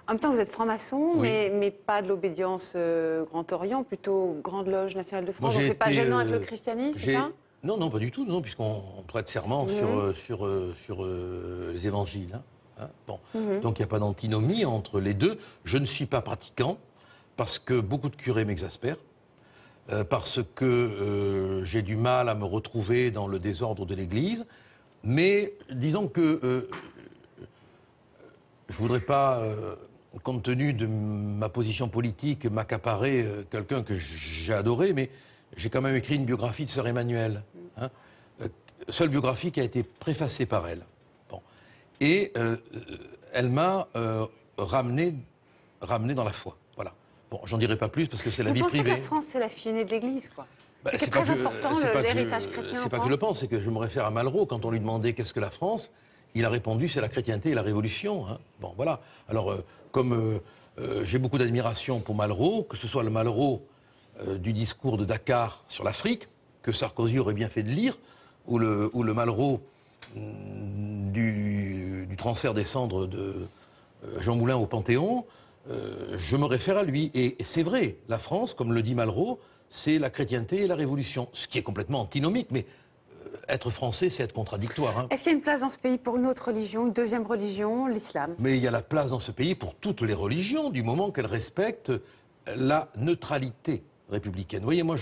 En même temps, vous êtes franc-maçon, oui. mais pas de l'obédience Grand Orient, plutôt Grande Loge nationale de France. Donc c'est pas gênant avec le christianisme, c'est ça? Non, non, pas du tout, non, puisqu'on prête serment sur les évangiles. Hein, bon. Donc il n'y a pas d'antinomie entre les deux. Je ne suis pas pratiquant, parce que beaucoup de curés m'exaspèrent, parce que j'ai du mal à me retrouver dans le désordre de l'Église. Mais disons que je ne voudrais pas, compte tenu de ma position politique, m'accaparer quelqu'un que j'ai adoré, mais j'ai quand même écrit une biographie de sœur Emmanuelle. Hein, seule biographie qui a été préfacée par elle. Bon. Et elle m'a ramené dans la foi. Voilà. Bon, j'en dirai pas plus parce que c'est la vie privée. Vous pensez que la France, c'est la fille aînée de l'Église, quoi? C'est très important, l'héritage chrétien en France. C'est pas que je le pense, c'est que je me réfère à Malraux. Quand on lui demandait qu'est-ce que la France, il a répondu c'est la chrétienté et la révolution. Hein. Bon, voilà. Alors, comme j'ai beaucoup d'admiration pour Malraux, que ce soit le Malraux du discours de Dakar sur l'Afrique, que Sarkozy aurait bien fait de lire, ou le Malraux du transfert des cendres de Jean Moulin au Panthéon, je me réfère à lui. Et c'est vrai, la France, comme le dit Malraux, c'est la chrétienté et la révolution, ce qui est complètement antinomique, mais être français, c'est être contradictoire. Hein. Est-ce qu'il y a une place dans ce pays pour une autre religion, une deuxième religion, l'islam? Mais il y a la place dans ce pays pour toutes les religions, du moment qu'elles respectent la neutralité républicaine. Vous voyez, moi,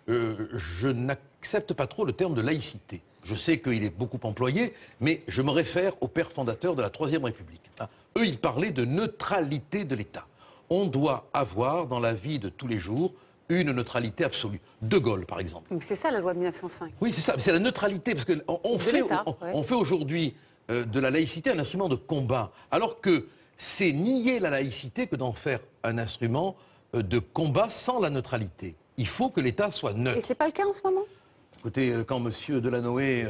je n'accepte pas trop le terme de laïcité. Je sais qu'il est beaucoup employé, mais je me réfère aux pères fondateurs de la Troisième République. Hein. Eux, ils parlaient de neutralité de l'État. On doit avoir, dans la vie de tous les jours, une neutralité absolue. De Gaulle, par exemple. Donc c'est ça la loi de 1905. Oui, c'est ça. C'est la neutralité, parce qu'on fait aujourd'hui de la laïcité un instrument de combat, alors que c'est nier la laïcité que d'en faire un instrument de combat sans la neutralité. Il faut que l'État soit neutre. Et c'est pas le cas en ce moment? Écoutez, quand M. Delanoë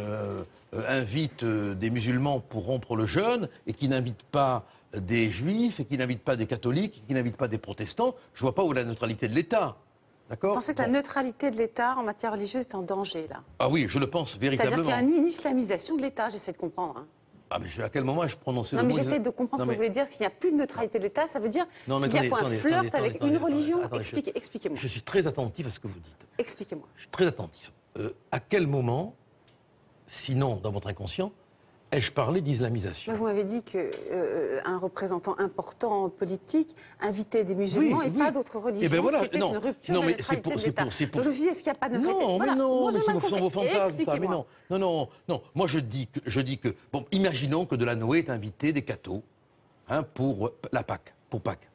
invite des musulmans pour rompre le jeûne, et qui n'invite pas des juifs, et qui n'invite pas des catholiques, et qui n'invite pas des protestants, je ne vois pas où est la neutralité de l'État. Vous pensez que la neutralité de l'État en matière religieuse est en danger, là? Ah oui, je le pense véritablement. C'est-à-dire qu'il y a une islamisation de l'État, j'essaie de comprendre. Hein. Ah mais à quel moment ai-je prononcé le mot? Non, mais j'essaie de comprendre ce que vous voulez dire. S'il n'y a plus de neutralité de l'État, ça veut dire qu'il y a quoi, un flirt avec une religion? Expliquez-moi. Je suis très attentif à ce que vous dites. Expliquez-moi. Je suis très attentif. À quel moment, sinon dans votre inconscient, Ai-je parlé d'islamisation? Vous m'avez dit qu'un représentant important politique invitait des musulmans et pas d'autres religions, ben voilà, ce qui était une rupture de la neutralité de l'État. Donc je me suis dit, est-ce qu'il n'y a pas de neutralité? Non, voilà. mais non, moi, mais j'ai mal ce sont vos compris. fantasmes, ça, mais non. Non. Moi, je dis que bon, imaginons que Delanoë ait invité des cathos pour la Pâques, pour Pâques.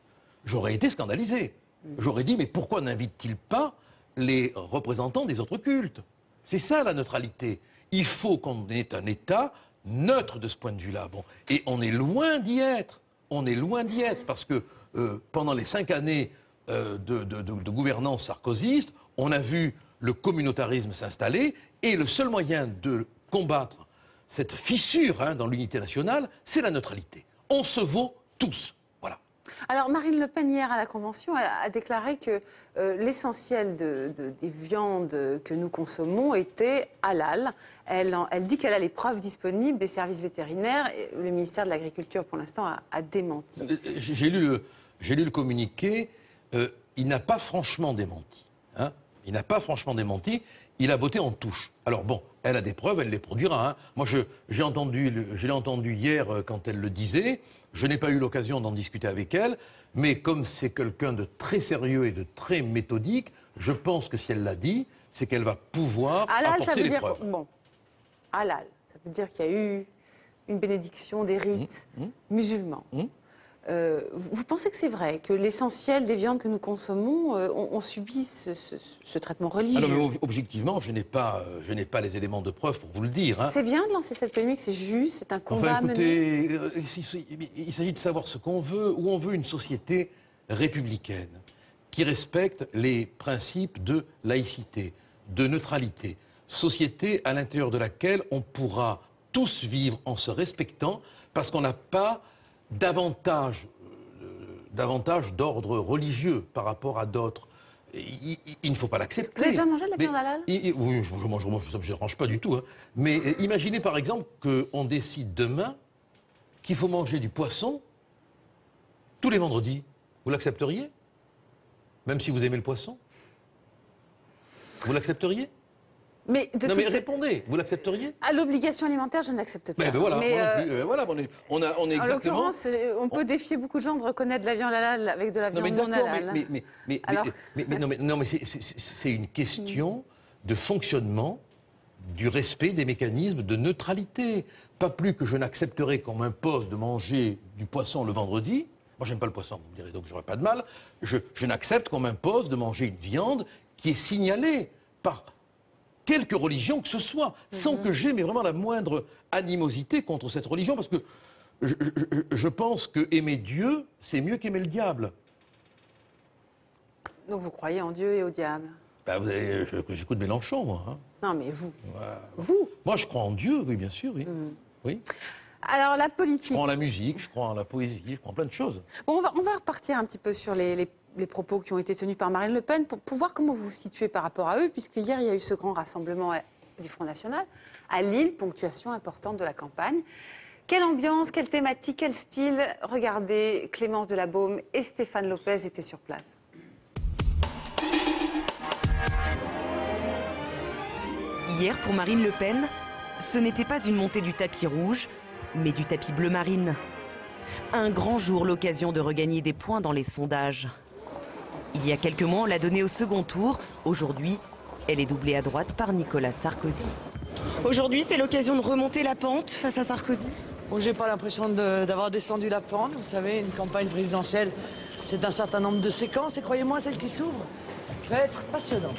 J'aurais été scandalisé. J'aurais dit, mais pourquoi n'invite-t-il pas les représentants des autres cultes? C'est ça la neutralité. Il faut qu'on ait un État neutre de ce point de vue-là. Bon. Et on est loin d'y être. On est loin d'y être parce que pendant les 5 années de gouvernance sarkozyste, on a vu le communautarisme s'installer et le seul moyen de combattre cette fissure dans l'unité nationale, c'est la neutralité. On se vaut tous. Voilà. Alors Marine Le Pen, hier à la Convention, a déclaré que l'essentiel des viandes que nous consommons était halal. Elle dit qu'elle a les preuves disponibles des services vétérinaires. Et le ministère de l'Agriculture, pour l'instant, a démenti. J'ai lu le communiqué. Il n'a pas franchement démenti. Il n'a pas franchement démenti. Il a botté en touche. Alors bon, elle a des preuves, elle les produira. Moi, je l'ai entendu hier quand elle le disait. Je n'ai pas eu l'occasion d'en discuter avec elle. Mais comme c'est quelqu'un de très sérieux et de très méthodique, je pense que si elle l'a dit, c'est qu'elle va pouvoir apporter les preuves. Bon, halal, ça veut dire qu'il y a eu une bénédiction des rites musulmans. Vous pensez que c'est vrai que l'essentiel des viandes que nous consommons ont subi ce traitement religieux? Alors, mais objectivement, je n'ai pas les éléments de preuve pour vous le dire. C'est bien de lancer cette polémique, c'est juste, c'est un combat à mener. Il s'agit de savoir ce qu'on veut, où on veut une société républicaine qui respecte les principes de laïcité, de neutralité. Société à l'intérieur de laquelle on pourra tous vivre en se respectant parce qu'on n'a pas davantage d'ordre religieux par rapport à d'autres. Il ne faut pas l'accepter. Vous avez déjà mangé de la viande halal? Oui, je mange, ça ne me dérange pas du tout. Mais imaginez par exemple qu'on décide demain qu'il faut manger du poisson tous les vendredis. Vous l'accepteriez? Même si vous aimez le poisson? Vous l'accepteriez? Mais répondez, vous l'accepteriez? À l'obligation alimentaire, je ne l'accepte pas. Voilà, on est exactement... En l'occurrence, on peut défier beaucoup de gens de reconnaître de la viande halal avec de la viande non halal. Mais c'est une question de fonctionnement du respect des mécanismes de neutralité. Pas plus que je n'accepterai qu'on m'impose de manger du poisson le vendredi. Moi, j'aime pas le poisson, vous me direz, donc j'aurais pas de mal. Je n'accepte qu'on m'impose de manger une viande qui est signalée par quelque religion que ce soit, sans que j'aie vraiment la moindre animosité contre cette religion, parce que je pense que aimer Dieu, c'est mieux qu'aimer le diable. Donc vous croyez en Dieu et au diable? J'écoute Mélenchon, moi. Non, mais vous. Vous? Moi, je crois en Dieu, oui, bien sûr, oui. Oui. Alors, la politique... Je crois en la musique, je crois en la poésie, je crois en plein de choses. Bon, on va repartir un petit peu sur les propos qui ont été tenus par Marine Le Pen pour voir comment vous vous situez par rapport à eux, puisqu'hier, il y a eu ce grand rassemblement du Front National à Lille, ponctuation importante de la campagne. Quelle ambiance, quelle thématique, quel style? Regardez, Clémence Delabaume et Stéphane Lopez étaient sur place. Hier, pour Marine Le Pen, ce n'était pas une montée du tapis rouge, mais du tapis bleu marine. Un grand jour, l'occasion de regagner des points dans les sondages. Il y a quelques mois, on l'a donnée au second tour. Aujourd'hui, elle est doublée à droite par Nicolas Sarkozy. Aujourd'hui, c'est l'occasion de remonter la pente face à Sarkozy. Bon, j'ai pas l'impression d'avoir descendu la pente. Vous savez, une campagne présidentielle, c'est un certain nombre de séquences. Et croyez-moi, celle qui s'ouvre va être passionnante.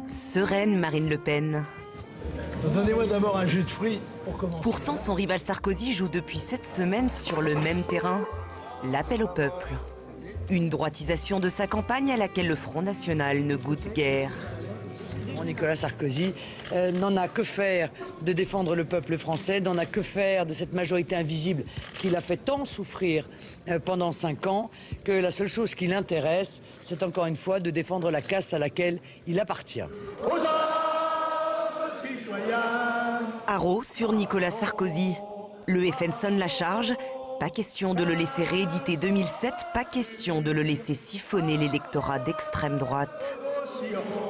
Sereine Marine Le Pen. Donnez-moi d'abord un jus de fruits pour commencer. Pourtant, son rival Sarkozy joue depuis 7 semaines sur le même terrain, l'appel au peuple. Une droitisation de sa campagne à laquelle le Front National ne goûte guère. Nicolas Sarkozy n'en a que faire de défendre le peuple français, n'en a que faire de cette majorité invisible qu'il a fait tant souffrir pendant 5 ans, que la seule chose qui l'intéresse, c'est encore une fois de défendre la caste à laquelle il appartient. Haro sur Nicolas Sarkozy. Le FN sonne la charge. Pas question de le laisser rééditer 2007, pas question de le laisser siphonner l'électorat d'extrême droite.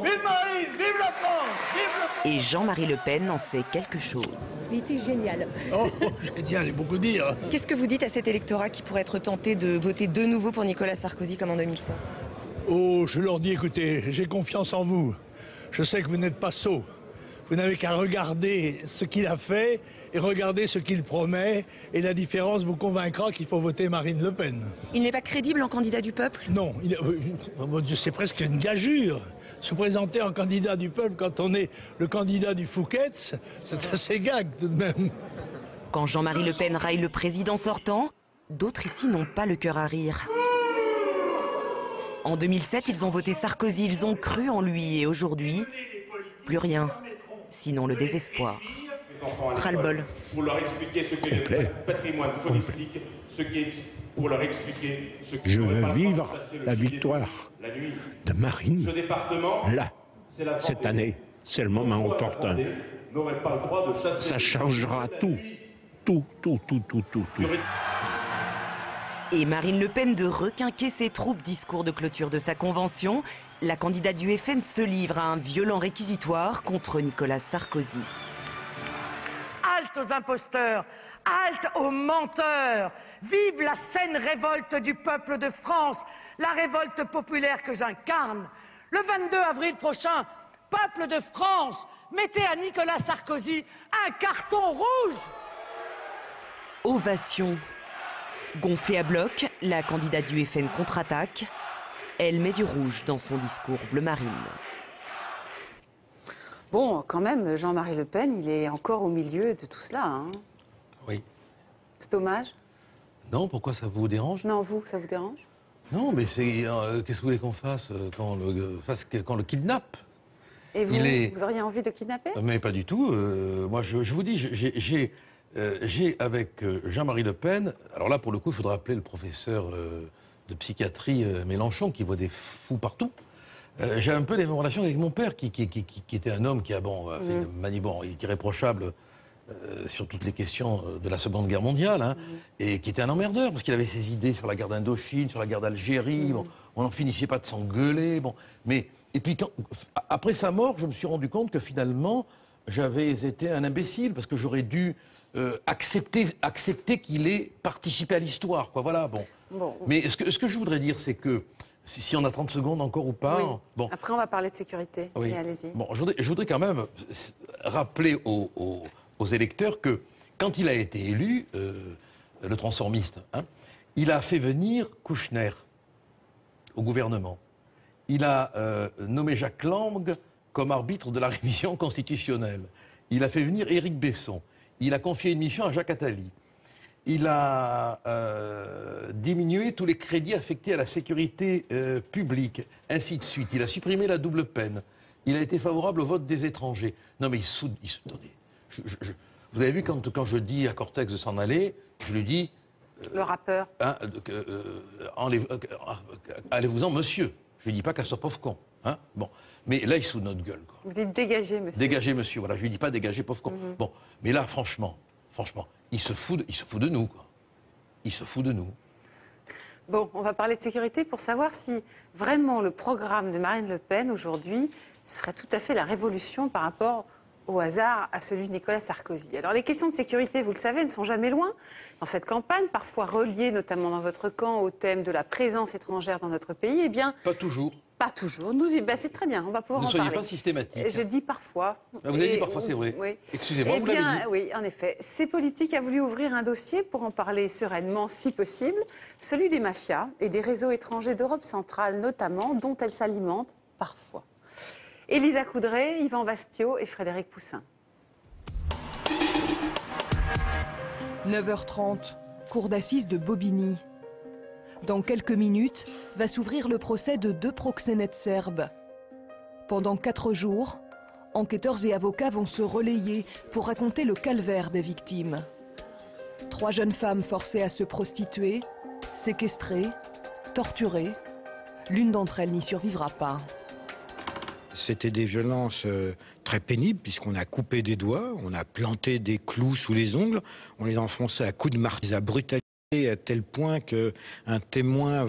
Vive Marine, vive la France, vive la France. Et Jean-Marie Le Pen en sait quelque chose. Il était génial. Oh, génial, et beaucoup dire. Qu'est-ce que vous dites à cet électorat qui pourrait être tenté de voter de nouveau pour Nicolas Sarkozy comme en 2007? Oh, je leur dis, écoutez, j'ai confiance en vous. Je sais que vous n'êtes pas sots. Vous n'avez qu'à regarder ce qu'il a fait et regarder ce qu'il promet. Et la différence vous convaincra qu'il faut voter Marine Le Pen. Il n'est pas crédible en candidat du peuple? Non, oh mon Dieu, c'est presque une gageure. Se présenter en candidat du peuple quand on est le candidat du Fouquet's, c'est assez gag tout de même. Quand Jean-Marie Le Pen raille le président sortant, d'autres ici n'ont pas le cœur à rire. En 2007, ils ont voté Sarkozy, ils ont cru en lui et aujourd'hui, plus rien, sinon le désespoir. Ras-le-bol. Pour leur expliquer ce qu'est le patrimoine faunistique, pour leur expliquer ce que je veux vivre la victoire de Marine. Ce département, là, cette année, c'est le moment opportun. Ça changera tout. Tout. Et Marine Le Pen de requinquer ses troupes, discours de clôture de sa convention. La candidate du FN se livre à un violent réquisitoire contre Nicolas Sarkozy. Halte aux imposteurs, halte aux menteurs. Vive la saine révolte du peuple de France, la révolte populaire que j'incarne. Le 22 avril prochain, peuple de France, mettez à Nicolas Sarkozy un carton rouge. Ovation. Gonflée à bloc, la candidate du FN contre-attaque. Elle met du rouge dans son discours bleu marine. Bon, quand même, Jean-Marie Le Pen, il est encore au milieu de tout cela. Hein. Oui. C'est dommage. Non, pourquoi ça vous dérange? Non, vous, ça vous dérange? Non, mais c'est qu'est-ce que vous voulez qu'on fasse quand on le kidnappe? Et vous, vous auriez envie de kidnapper? Mais pas du tout. Moi, je vous dis, j'ai avec Jean-Marie Le Pen, alors là, pour le coup, il faudra appeler le professeur de psychiatrie Mélenchon, qui voit des fous partout. J'ai un peu les mêmes relations avec mon père, qui était un homme qui a fait une manie, il est irréprochable sur toutes les questions de la Seconde Guerre mondiale, hein, et qui était un emmerdeur, parce qu'il avait ses idées sur la guerre d'Indochine, sur la guerre d'Algérie, on n'en finissait pas de s'engueuler, et puis après sa mort, je me suis rendu compte que finalement, j'avais été un imbécile, parce que j'aurais dû accepter qu'il ait participé à l'histoire, quoi, voilà, bon. Mais ce que je voudrais dire, c'est que, si on a 30 secondes encore ou pas... Oui. Bon. Après, on va parler de sécurité. Oui. Allez-y. Bon, je voudrais quand même rappeler aux électeurs que, quand il a été élu, le transformiste, hein, il a fait venir Kouchner au gouvernement. Il a nommé Jacques Lang comme arbitre de la révision constitutionnelle. Il a fait venir Éric Besson. Il a confié une mission à Jacques Attali. Il a diminué tous les crédits affectés à la sécurité publique, ainsi de suite. Il a supprimé la double peine. Il a été favorable au vote des étrangers. Non mais attendez, vous avez vu quand je dis à Cortex de s'en aller, je lui dis... le rappeur. Hein, allez-vous-en, monsieur. Je lui dis pas qu'elle soit pauvre con. Hein, bon. Mais là, il se fout de notre gueule, quoi. Vous dites dégagez, monsieur. Dégagez, monsieur. Voilà, je lui dis pas dégagez, pauvre con. Bon, mais là, franchement, il se fout de nous, quoi. Il se fout de nous. Bon, on va parler de sécurité pour savoir si vraiment le programme de Marine Le Pen aujourd'hui serait tout à fait la révolution par rapport au hasard à celui de Nicolas Sarkozy. Alors les questions de sécurité, vous le savez, ne sont jamais loin dans cette campagne, parfois reliées, notamment dans votre camp, au thème de la présence étrangère dans notre pays. Eh bien, pas toujours. Pas toujours. C'est très bien, on va pouvoir en parler. Ne soyez pas systématique. Je dis parfois. Vous avez dit parfois, c'est vrai. Oui. Excusez-moi, vous l'avez dit. Oui, en effet. C-Politique a voulu ouvrir un dossier pour en parler sereinement, si possible, celui des mafias et des réseaux étrangers d'Europe centrale, notamment, dont elles s'alimentent parfois. Élisa Coudray, Yvan Vastio et Frédéric Poussin. 9h30, cour d'assises de Bobigny. Dans quelques minutes, va s'ouvrir le procès de 2 proxénètes serbes. Pendant 4 jours, enquêteurs et avocats vont se relayer pour raconter le calvaire des victimes. 3 jeunes femmes forcées à se prostituer, séquestrées, torturées. L'une d'entre elles n'y survivra pas. C'était des violences très pénibles puisqu'on a coupé des doigts, on a planté des clous sous les ongles, on les enfonçait à coups de marteau, à brutalité Et à tel point qu'un témoin,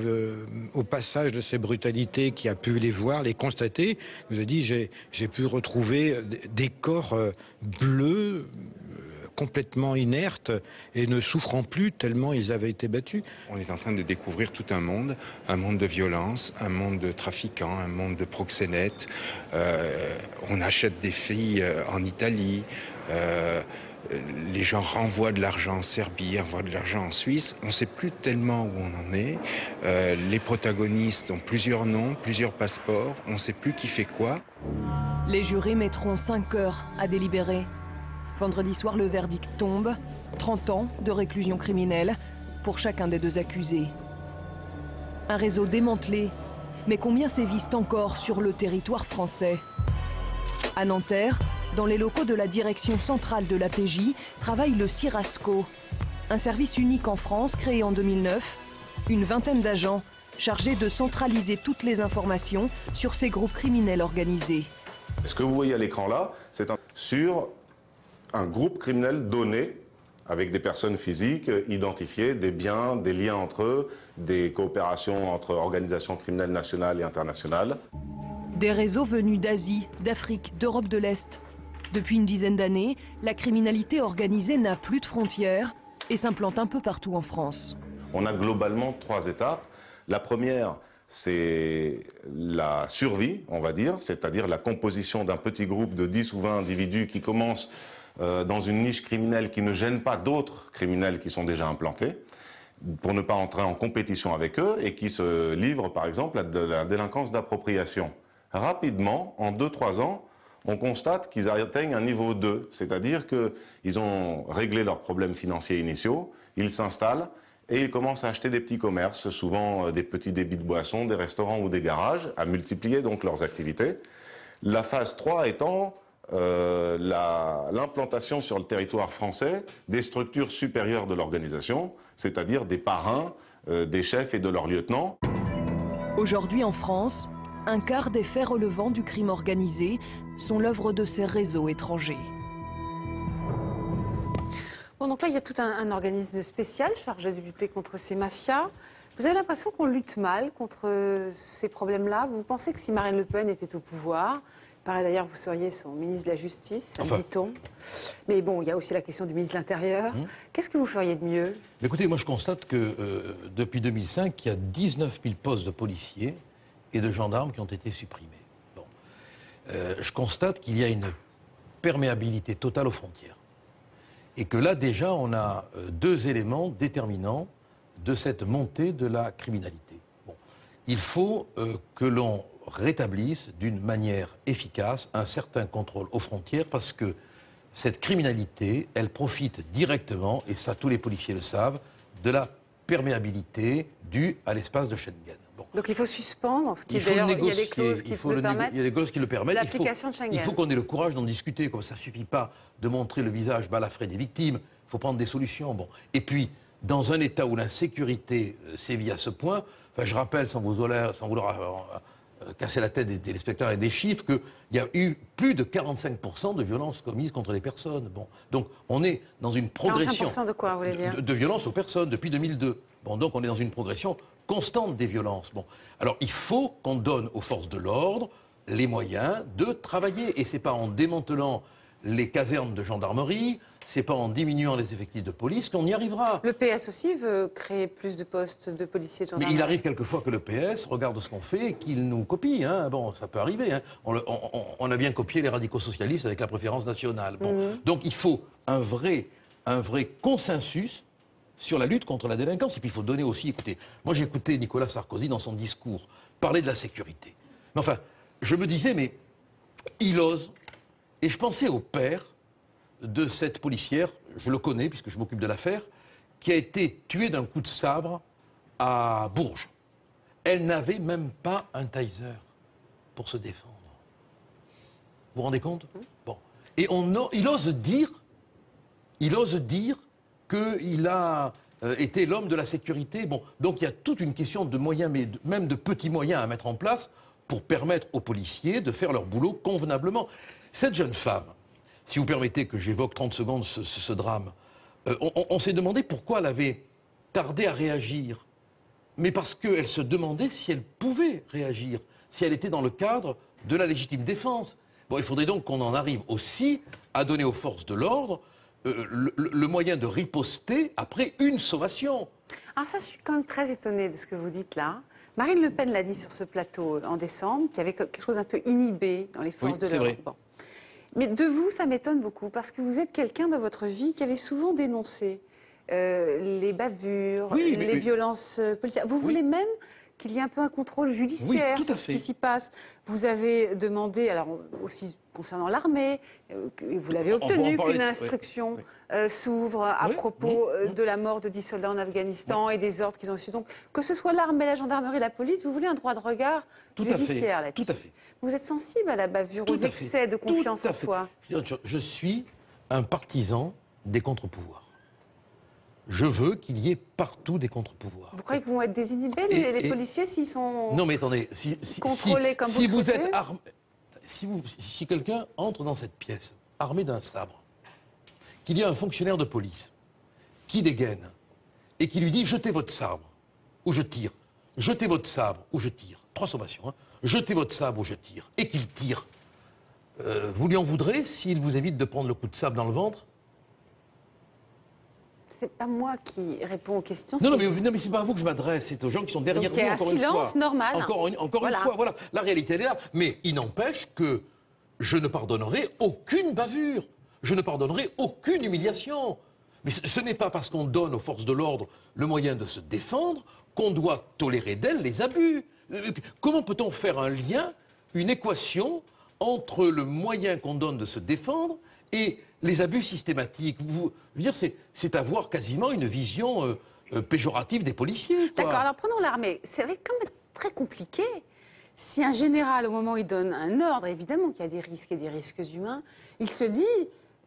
au passage de ces brutalités, qui a pu les voir, les constater, nous a dit j'ai pu retrouver des corps bleus, complètement inertes et ne souffrant plus tellement ils avaient été battus. On est en train de découvrir tout un monde de violence, un monde de trafiquants, un monde de proxénètes. On achète des filles en Italie. Les gens renvoient de l'argent en Serbie, renvoient de l'argent en Suisse. On ne sait plus tellement où on en est. Les protagonistes ont plusieurs noms, plusieurs passeports. On ne sait plus qui fait quoi. Les jurés mettront 5 heures à délibérer. Vendredi soir, le verdict tombe. 30 ans de réclusion criminelle pour chacun des 2 accusés. Un réseau démantelé. Mais combien sévissent encore sur le territoire français? À Nanterre, dans les locaux de la direction centrale de l'APJ, travaille le CIRASCO, un service unique en France créé en 2009. Une vingtaine d'agents chargés de centraliser toutes les informations sur ces groupes criminels organisés. Ce que vous voyez à l'écran là, c'est sur un groupe criminel donné, avec des personnes physiques identifiées, des biens, des liens entre eux, des coopérations entre organisations criminelles nationales et internationales. Des réseaux venus d'Asie, d'Afrique, d'Europe de l'Est. Depuis une dizaine d'années, la criminalité organisée n'a plus de frontières et s'implante un peu partout en France. On a globalement 3 étapes. La première, c'est la survie, on va dire, c'est-à-dire la composition d'un petit groupe de 10 ou 20 individus qui commencent dans une niche criminelle qui ne gêne pas d'autres criminels qui sont déjà implantés, pour ne pas entrer en compétition avec eux et qui se livrent, par exemple, à de la délinquance d'appropriation. Rapidement, en 2-3 ans, on constate qu'ils atteignent un niveau 2, c'est-à-dire qu'ils ont réglé leurs problèmes financiers initiaux, ils s'installent et ils commencent à acheter des petits commerces, souvent des petits débits de boissons, des restaurants ou des garages, à multiplier donc leurs activités. La phase 3 étant l'implantation sur le territoire français des structures supérieures de l'organisation, c'est-à-dire des parrains, des chefs et de leurs lieutenants. Aujourd'hui en France, un quart des faits relevant du crime organisé sont l'œuvre de ces réseaux étrangers. Bon, donc là, il y a tout un organisme spécial chargé de lutter contre ces mafias. Vous avez l'impression qu'on lutte mal contre ces problèmes-là? Vous pensez que si Marine Le Pen était au pouvoir, il paraît d'ailleurs que vous seriez son ministre de la Justice, dit-on. Mais bon, il y a aussi la question du ministre de l'Intérieur. Qu'est-ce que vous feriez de mieux? Écoutez, moi je constate que depuis 2005, il y a 19 000 postes de policiers et de gendarmes qui ont été supprimés. Bon. Je constate qu'il y a une perméabilité totale aux frontières. Et que là, déjà, on a 2 éléments déterminants de cette montée de la criminalité. Bon. Il faut que l'on rétablisse d'une manière efficace un certain contrôle aux frontières parce que cette criminalité, elle profite directement, et ça tous les policiers le savent, de la perméabilité due à l'espace de Schengen. Bon. Donc il faut suspendre, ce qui d'ailleurs, il y a des clauses qui le permettent. Il y a des clauses qui le permettent. L'application de Schengen. Il faut qu'on ait le courage d'en discuter, comme ça ne suffit pas de montrer le visage balafré des victimes, il faut prendre des solutions. Bon. Et puis, dans un État où l'insécurité sévit à ce point, enfin, je rappelle, sans vouloir casser la tête des téléspectateurs et des chiffres, qu'il y a eu plus de 45% de violences commises contre les personnes. Bon. Donc on est dans une progression 45% de quoi, vous voulez dire de violences aux personnes depuis 2002. Bon, donc on est dans une progression constante des violences. Bon. Alors il faut qu'on donne aux forces de l'ordre les moyens de travailler. Et ce n'est pas en démantelant les casernes de gendarmerie, c'est pas en diminuant les effectifs de police qu'on y arrivera. Le PS aussi veut créer plus de postes de policiers et de gendarmes. Mais il arrive quelquefois que le PS regarde ce qu'on fait et qu'il nous copie. Hein. Bon, ça peut arriver. Hein. On a bien copié les radicaux socialistes avec la préférence nationale. Bon. Donc il faut un vrai consensus sur la lutte contre la délinquance. Et puis il faut donner aussi, écoutez, moi j'ai écouté Nicolas Sarkozy dans son discours parler de la sécurité. Mais enfin, je me disais, mais il ose. Et je pensais au père de cette policière, je le connais puisque je m'occupe de l'affaire, qui a été tuée d'un coup de sabre à Bourges. Elle n'avait même pas un taser pour se défendre. Vous vous rendez compte? Bon. Et il ose dire qu'il a été l'homme de la sécurité. Bon. Donc il y a toute une question de moyens, mais même de petits moyens à mettre en place pour permettre aux policiers de faire leur boulot convenablement. Cette jeune femme, si vous permettez que j'évoque 30 secondes ce drame, on s'est demandé pourquoi elle avait tardé à réagir, mais parce qu'elle se demandait si elle pouvait réagir, si elle était dans le cadre de la légitime défense. Bon, il faudrait donc qu'on en arrive aussi à donner aux forces de l'ordre le moyen de riposter après une sommation. Alors ça, je suis quand même très étonnée de ce que vous dites là. Marine Le Pen l'a dit sur ce plateau en décembre, qu'il y avait quelque chose d'un peu inhibé dans les forces de l'ordre. Bon. Mais de vous, ça m'étonne beaucoup, parce que vous êtes quelqu'un dans votre vie qui avait souvent dénoncé les bavures, les violences policières. Vous voulez même qu'il y ait un peu un contrôle judiciaire sur ce qui s'y passe. Vous avez demandé, alors aussi concernant l'armée, vous l'avez obtenu, qu'une instruction s'ouvre à propos de la mort de 10 soldats en Afghanistan et des ordres qu'ils ont reçus. Donc, que ce soit l'armée, la gendarmerie, la police, vous voulez un droit de regard judiciaire là-dessus. Tout à fait. Vous êtes sensible à la bavure, aux excès de confiance en soi. Je suis un partisan des contre-pouvoirs. Je veux qu'il y ait partout des contre-pouvoirs. Vous croyez qu'ils vont être désinhibés, les policiers, s'ils sont non, mais attendez, contrôlés comme vous le souhaitez ? Êtes armé, si quelqu'un entre dans cette pièce, armé d'un sabre, qu'il y a un fonctionnaire de police qui dégaine et qui lui dit « jetez votre sabre ou je tire »,« jetez votre sabre ou je tire », 3 sommations, hein. « jetez votre sabre ou je tire », et qu'il tire, vous lui en voudrez s'il vous évite de prendre le coup de sabre dans le ventre ? C'est pas moi qui réponds aux questions. Non, mais c'est pas à vous que je m'adresse, c'est aux gens qui sont derrière vous, encore une fois. Il y a un silence normal. Encore une fois, voilà. La réalité, elle est là. Mais il n'empêche que je ne pardonnerai aucune bavure. Je ne pardonnerai aucune humiliation. Mais ce n'est pas parce qu'on donne aux forces de l'ordre le moyen de se défendre qu'on doit tolérer d'elles les abus. Comment peut-on faire un lien, une équation entre le moyen qu'on donne de se défendre et les abus systématiques? C'est avoir quasiment une vision péjorative des policiers. D'accord, alors prenons l'armée. C'est quand même très compliqué. Si un général, au moment où il donne un ordre, évidemment qu'il y a des risques et des risques humains, il se dit,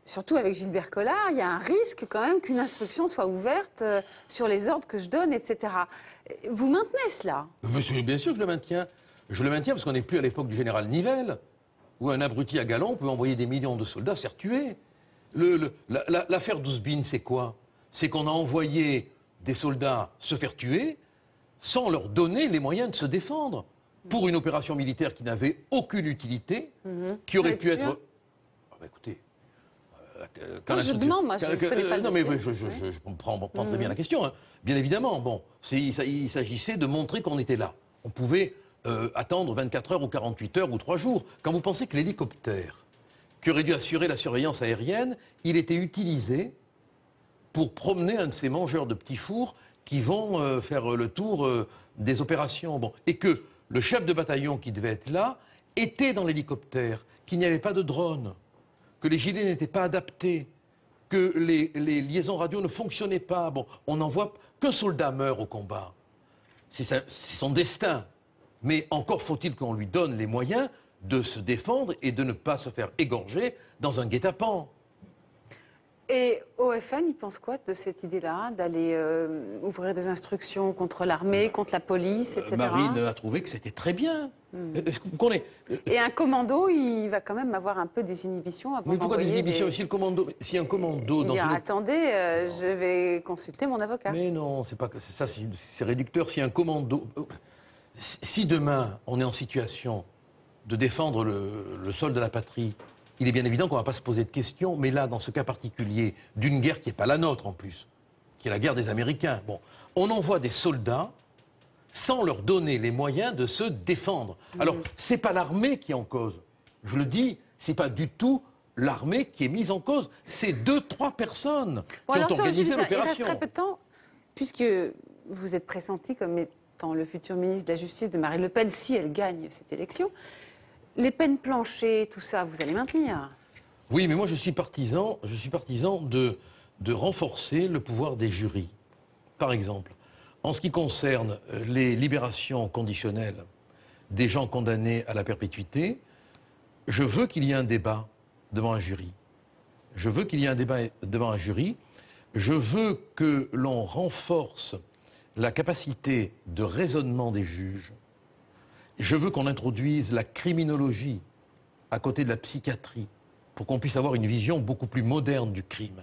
surtout avec Gilbert Collard, il y a un risque quand même qu'une instruction soit ouverte sur les ordres que je donne, etc. Vous maintenez cela? Bien sûr que je le maintiens. Je le maintiens parce qu'on n'est plus à l'époque du général Nivelle, où un abruti à galon peut envoyer des millions de soldats se faire tuer. L'affaire d'Ouzbine, c'est quoi? C'est qu'on a envoyé des soldats se faire tuer sans leur donner les moyens de se défendre. Pour une opération militaire qui n'avait aucune utilité, qui aurait pu être... Ah bah écoutez... je demande, moi, je ne connais pas le non, mais je prends très bien la question. Hein. Bien évidemment, bon, il s'agissait de montrer qu'on était là. On pouvait attendre 24 heures ou 48 heures ou 3 jours. Quand vous pensez que l'hélicoptère qui aurait dû assurer la surveillance aérienne, il était utilisé pour promener un de ces mangeurs de petits fours qui vont faire le tour des opérations. Bon. Et que le chef de bataillon qui devait être là était dans l'hélicoptère, qu'il n'y avait pas de drone, que les gilets n'étaient pas adaptés, que les liaisons radio ne fonctionnaient pas. Bon, on n'en voit qu'un soldat meurt au combat. C'est son destin. Mais encore faut-il qu'on lui donne les moyens de se défendre et de ne pas se faire égorger dans un guet-apens. Et OFN, il pense quoi de cette idée-là, d'aller ouvrir des instructions contre l'armée, contre la police, etc. Marine a trouvé que c'était très bien. Et un commando, il va quand même avoir un peu des inhibitions avant. Mais pourquoi des inhibitions? Si un commando... Il dira, attendez, je vais consulter mon avocat. Mais non, c'est pas ça, c'est réducteur. Si un commando... Si demain, on est en situation de défendre le sol de la patrie, il est bien évident qu'on ne va pas se poser de questions, mais là, dans ce cas particulier, d'une guerre qui n'est pas la nôtre en plus, qui est la guerre des Américains, bon, on envoie des soldats sans leur donner les moyens de se défendre. Alors, ce n'est pas l'armée qui est en cause. Je le dis, ce n'est pas du tout l'armée qui est mise en cause. C'est 2-3 personnes qui ont organisé l'opération. Il reste très peu de temps, puisque vous êtes pressenti comme étant le futur ministre de la Justice de Marine Le Pen, si elle gagne cette élection. Les peines planchées, tout ça, vous allez maintenir? Oui, mais moi je suis partisan de renforcer le pouvoir des jurys. Par exemple, en ce qui concerne les libérations conditionnelles des gens condamnés à la perpétuité, je veux qu'il y ait un débat devant un jury. Je veux qu'il y ait un débat devant un jury. Je veux que l'on renforce la capacité de raisonnement des juges. Je veux qu'on introduise la criminologie à côté de la psychiatrie pour qu'on puisse avoir une vision beaucoup plus moderne du crime.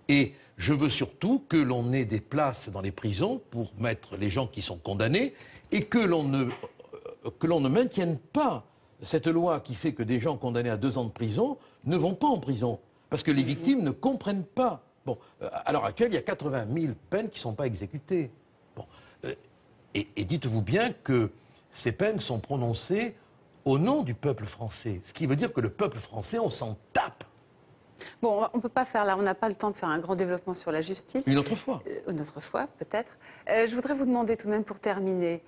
Et je veux surtout que l'on ait des places dans les prisons pour mettre les gens qui sont condamnés et que l'on ne maintienne pas cette loi qui fait que des gens condamnés à 2 ans de prison ne vont pas en prison. Parce que les victimes ne comprennent pas. Bon, à l'heure actuelle, il y a 80 000 peines qui ne sont pas exécutées. Bon, et dites-vous bien que ces peines sont prononcées au nom du peuple français. Ce qui veut dire que le peuple français, on s'en tape. Bon, on ne peut pas faire là, on n'a pas le temps de faire un grand développement sur la justice. Une autre fois. Une autre fois, peut-être. Je voudrais vous demander tout de même, pour terminer,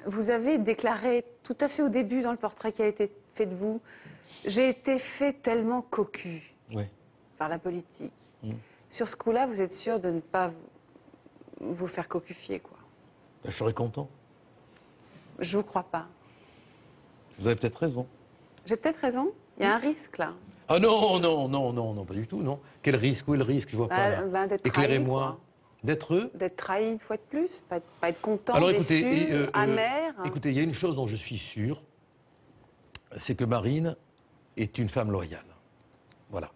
vous avez déclaré tout à fait au début dans le portrait qui a été fait de vous, j'ai été fait tellement cocu par la politique. Sur ce coup-là, vous êtes sûr de ne pas vous faire cocufier, quoi? Ben, je serais content. Je vous crois pas. Vous avez peut-être raison. J'ai peut-être raison. Il y a un risque, là. Ah non, non, non, non, non, pas du tout, non. Quel risque? Où est le risque? Je vois pas là. Éclairez-moi. D'être trahi une fois de plus, pas être content, alors, déçu, écoutez, amer. Écoutez, il y a une chose dont je suis sûr, c'est que Marine est une femme loyale. Voilà.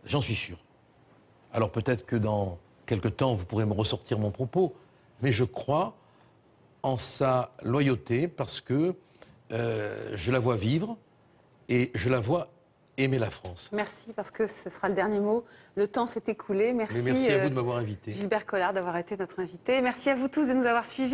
J'en suis sûr. Alors peut-être que dans quelque temps, vous pourrez me ressortir mon propos, mais je crois en sa loyauté parce que je la vois vivre et je la vois aimer la France. Merci, parce que ce sera le dernier mot. Le temps s'est écoulé. Merci, mais merci à vous de m'avoir invité. Gilbert Collard, d'avoir été notre invité. Merci à vous tous de nous avoir suivis.